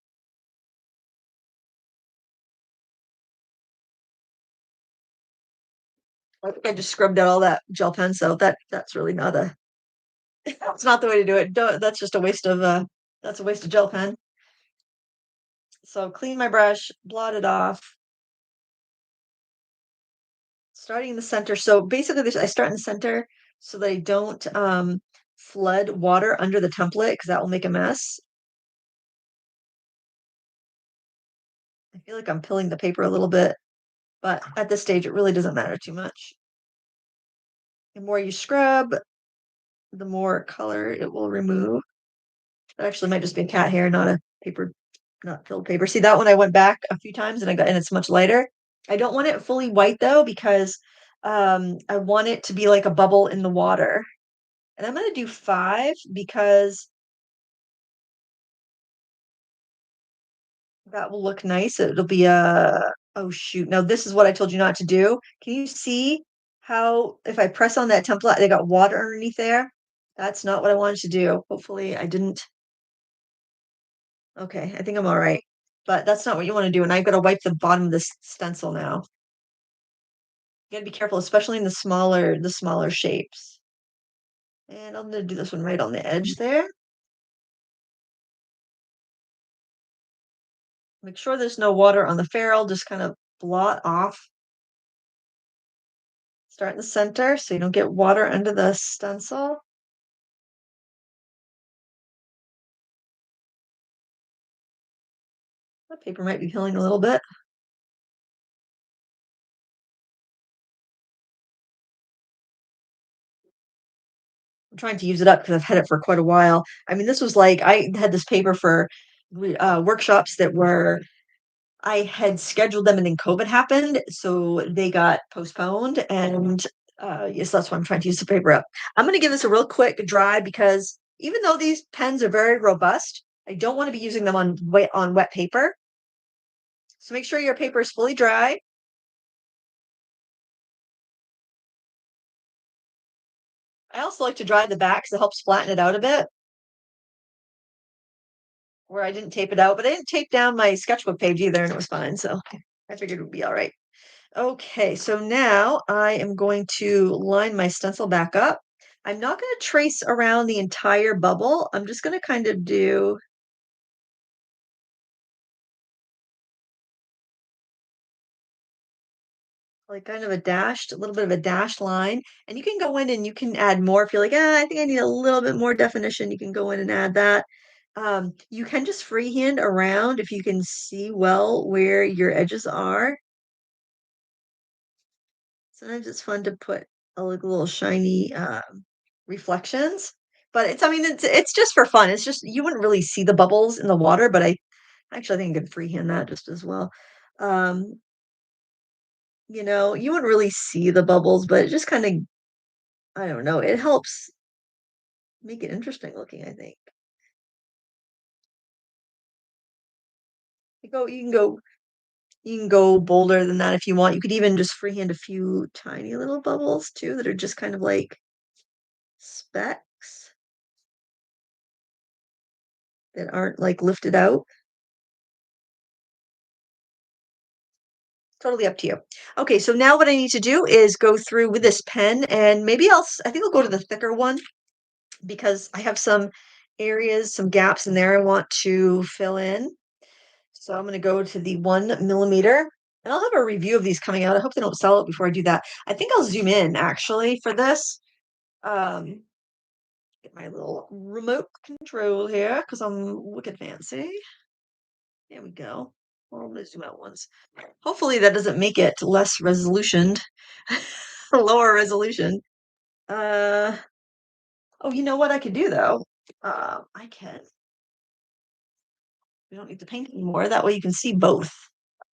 I think I just scrubbed out all that gel pen, so that's really not a it's not the way to do it. That's just a waste of that's a waste of gel pen. So clean my brush, blot it off, starting in the center. So basically I start in the center so that I don't flood water under the template because that will make a mess. I feel like I'm pilling the paper a little bit, but at this stage it really doesn't matter too much. The more you scrub, the more color it will remove. That actually might just be a cat hair, not filled paper. See that one I went back a few times and it's much lighter. I don't want it fully white though, because I want it to be like a bubble in the water. And I'm gonna do 5 because that will look nice. It'll be a oh shoot. Now this is what I told you not to do. Can you see how if I press on that template, they got water underneath there? That's not what I wanted to do. Hopefully I didn't. Okay, I think I'm all right. But that's not what you want to do. And I've got to wipe the bottom of this stencil now. You got to be careful, especially in the smaller shapes. And I'm going to do this one right on the edge there. Make sure there's no water on the ferrule. Just kind of blot off. Start in the center so you don't get water under the stencil. The paper might be peeling a little bit. trying to use it up because I've had it for quite a while. I mean, this was like I had this paper for workshops that were I had scheduled them and then COVID happened, so they got postponed. And yes, that's why I'm trying to use the paper up. I'm going to give this a real quick dry because even though these pens are very robust, I don't want to be using them on wet paper. So make sure your paper is fully dry. I also like to dry the back because it helps flatten it out a bit. Where I didn't tape it out, but I didn't tape down my sketchbook page either, and it was fine. So I figured it would be all right. Okay, so now I am going to line my stencil back up. I'm not going to trace around the entire bubble. I'm just going to kind of do like kind of a little bit of a dashed line. And you can go in and you can add more if you're like, I think I need a little bit more definition. You can go in and add that. You can just freehand around if you can see well where your edges are. Sometimes it's fun to put like little shiny reflections, but I mean, it's just for fun. It's just you wouldn't really see the bubbles in the water, but I actually I think I could freehand that just as well. Um, you wouldn't really see the bubbles, but it just kind of I don't know. It helps make it interesting looking. I think you can go bolder than that if you want. You could even just freehand a few tiny little bubbles too that are just kind of like specks that aren't like lifted out. Totally up to you. Okay, so now what I need to do is go through with this pen and maybe I think I'll go to the thicker one because I have some areas, some gaps in there I want to fill in. So I'm going to go to the 1 millimeter and I'll have a review of these coming out. I hope they don't sell it before I do that. I think I'll zoom in actually for this. Um, get my little remote control here because I'm wicked fancy. There we go. Well, I'm going to zoom out once. Hopefully that doesn't make it less resolutioned, lower resolution. Uh, oh, you know what I could do though? I can. We don't need to paint anymore. That way you can see both.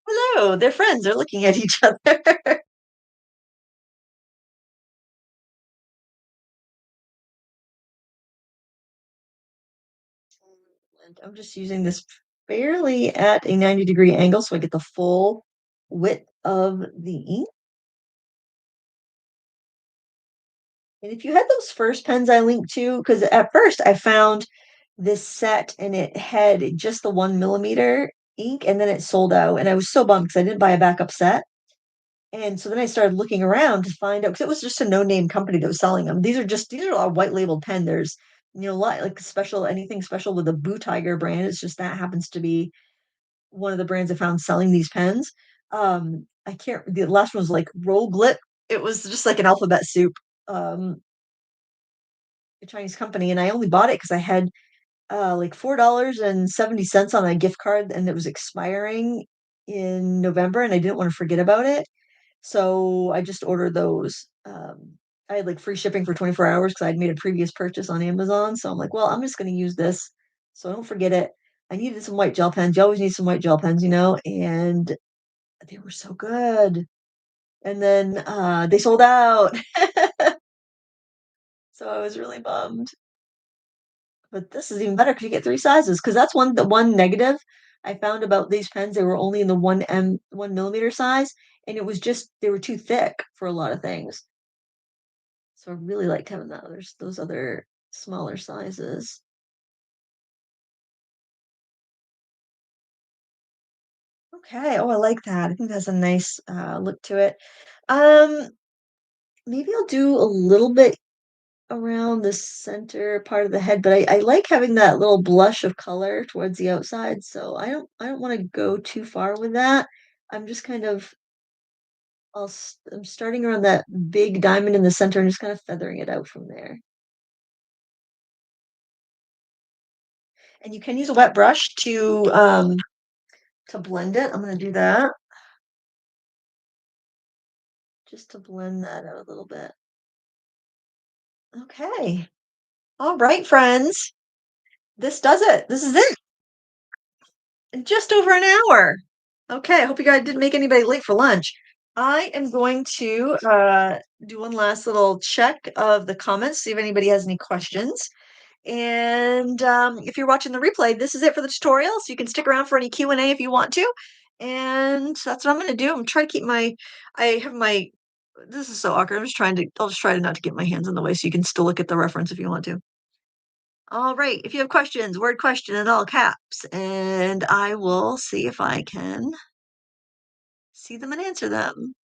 Hello, they're friends. They're looking at each other. And I'm just using this fairly at a 90-degree angle so I get the full width of the ink. And if you had those first pens I linked to, because at first I found this set and it had just the 1 millimeter ink and then it sold out. And I was so bummed because I didn't buy a backup set. And so then I started looking around to find out because it was just a no-name company that was selling them. These are all white labeled pen. There's a lot like special anything special with the Boo Tiger brand. It's just that happens to be one of the brands I found selling these pens. I can't the last one was like Roll Glip. It was just like an alphabet soup. Um, a Chinese company, and I only bought it because I had like $4.70 on a gift card, and it was expiring in November, and I didn't want to forget about it, so I just ordered those. I had like free shipping for 24 hours because I'd made a previous purchase on Amazon, so I'm like, well, I'm just going to use this, so I don't forget it. I needed some white gel pens. You always need some white gel pens, and they were so good. And then they sold out, so I was really bummed. But this is even better because you get 3 sizes. Because that's the one negative I found about these pens, they were only in the 1 millimeter size, and it was just they were too thick for a lot of things. So I really liked having that there's those other smaller sizes. Okay, oh, I like that. I think that's a nice, look to it. Um, maybe I'll do a little bit around the center part of the head, but I like having that little blush of color towards the outside, so I don't wanna go too far with that. I'm just kind of I'm starting around that big diamond in the center and just kind of feathering it out from there. And you can use a wet brush to blend it. I'm gonna do that just to blend that out a little bit. Okay. All right, friends. This does it. This is it. In just over an hour. Okay, I hope you guys didn't make anybody late for lunch. I am going to do one last little check of the comments, see if anybody has any questions. And if you're watching the replay, this is it for the tutorial. So you can stick around for any Q&A if you want to. And that's what I'm going to do. I'm trying to keep I have my, this is so awkward. I'll just try to not to get my hands in the way so you can still look at the reference if you want to. All right. If you have questions, word question in all caps, and I will see if I can see them and answer them.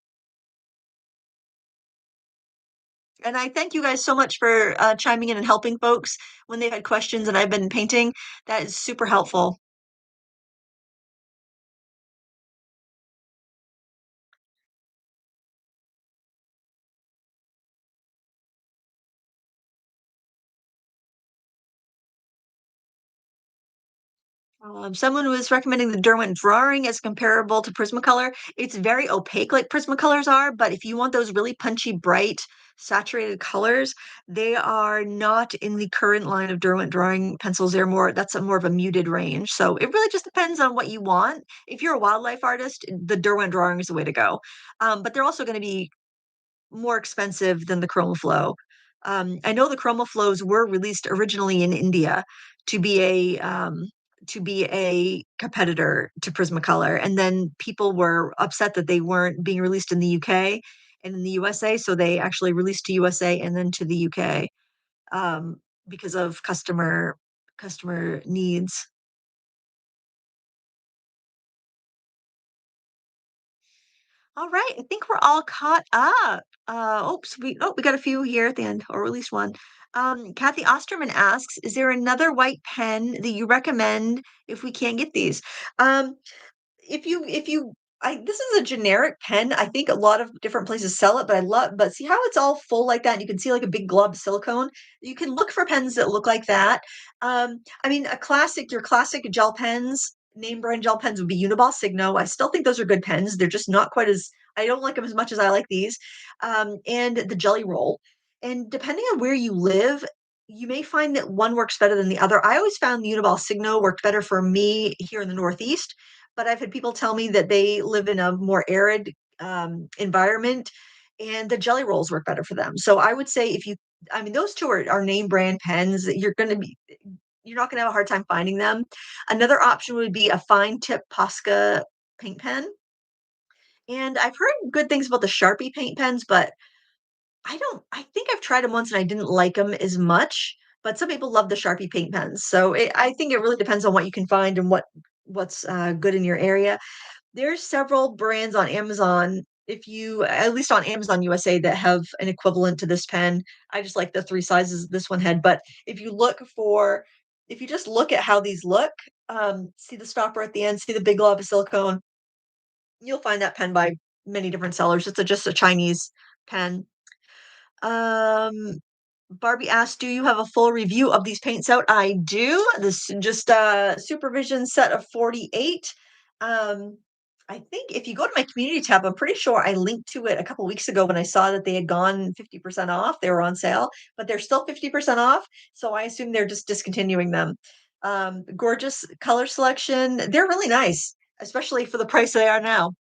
And I thank you guys so much for chiming in and helping folks when they've had questions and I've been painting. That is super helpful. Someone was recommending the Derwent drawing as comparable to Prismacolor. It's very opaque like Prismacolors are, but if you want those really punchy, bright, saturated colors, they are not in the current line of Derwent drawing pencils. That's a more of a muted range. So it really just depends on what you want. If you're a wildlife artist, the Derwent drawing is the way to go. But they're also going to be more expensive than the ChromaFlow. I know the ChromaFlows were released originally in India to be a competitor to Prismacolor, and then people were upset that they weren't being released in the UK and in the USA, so they actually released to USA and then to the UK because of customer needs. All right, I think we're all caught up. We got a few here at the end, or at least one. Kathy Osterman asks, "Is there another white pen that you recommend if we can't get these?" Um, if you this is a generic pen. I think a lot of different places sell it, but see how it's all full like that, and you can see like a big glob of silicone. You can look for pens that look like that. I mean, your classic gel pens, name brand gel pens would be Uniball Signo. I still think those are good pens. They're just not quite as I don't like them as much as I like these. And the Jelly Roll. And depending on where you live, you may find that one works better than the other. I always found the Uniball Signo worked better for me here in the Northeast, but I've had people tell me that they live in a more arid environment and the jelly rolls work better for them. So I would say I mean, those two are name brand pens. You're not going to have a hard time finding them. Another option would be a fine tip Posca paint pen. And I've heard good things about the Sharpie paint pens, but I think I've tried them once and I didn't like them as much. But some people love the Sharpie paint pens. So I think it really depends on what you can find and what's good in your area. There's several brands on Amazon, if you at least on Amazon USA, that have an equivalent to this pen. I just like the 3 sizes this one had, but if you just look at how these look, see the stopper at the end, see the big glob of silicone, you'll find that pen by many different sellers. Just a Chinese pen. Um, Barbie asked, "Do you have a full review of these paints out?" I do. This just a supervision set of 48. Um, I think if you go to my community tab, I'm pretty sure I linked to it a couple weeks ago when I saw that they had gone 50% off. They were on sale, but they're still 50% off. So I assume they're just discontinuing them. Gorgeous color selection. They're really nice, especially for the price they are now.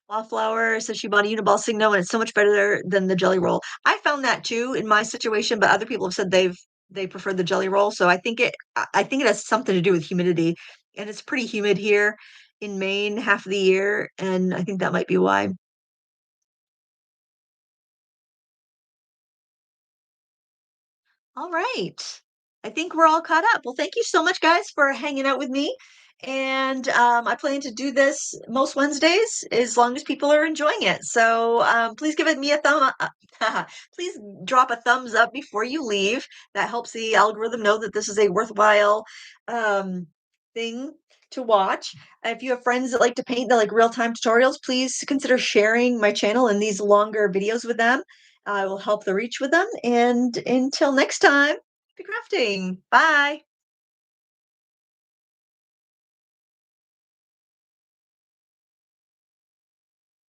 Wallflower says she bought a Uniball Signo and it's so much better than the Jelly Roll. I found that too in my situation, but other people have said they prefer the Jelly Roll. So I think it has something to do with humidity, and it's pretty humid here in Maine half of the year, and I think that might be why. All right. I think we're all caught up. Well, thank you so much, guys, for hanging out with me. And I plan to do this most Wednesdays as long as people are enjoying it. So please give it me a thumb up. Please drop a thumbs up before you leave. That helps the algorithm know that this is a worthwhile um, thing to watch. If you have friends that like to paint, that like real-time tutorials, please consider sharing my channel and these longer videos with them. I will help the reach with them. And until next time, happy crafting. Bye.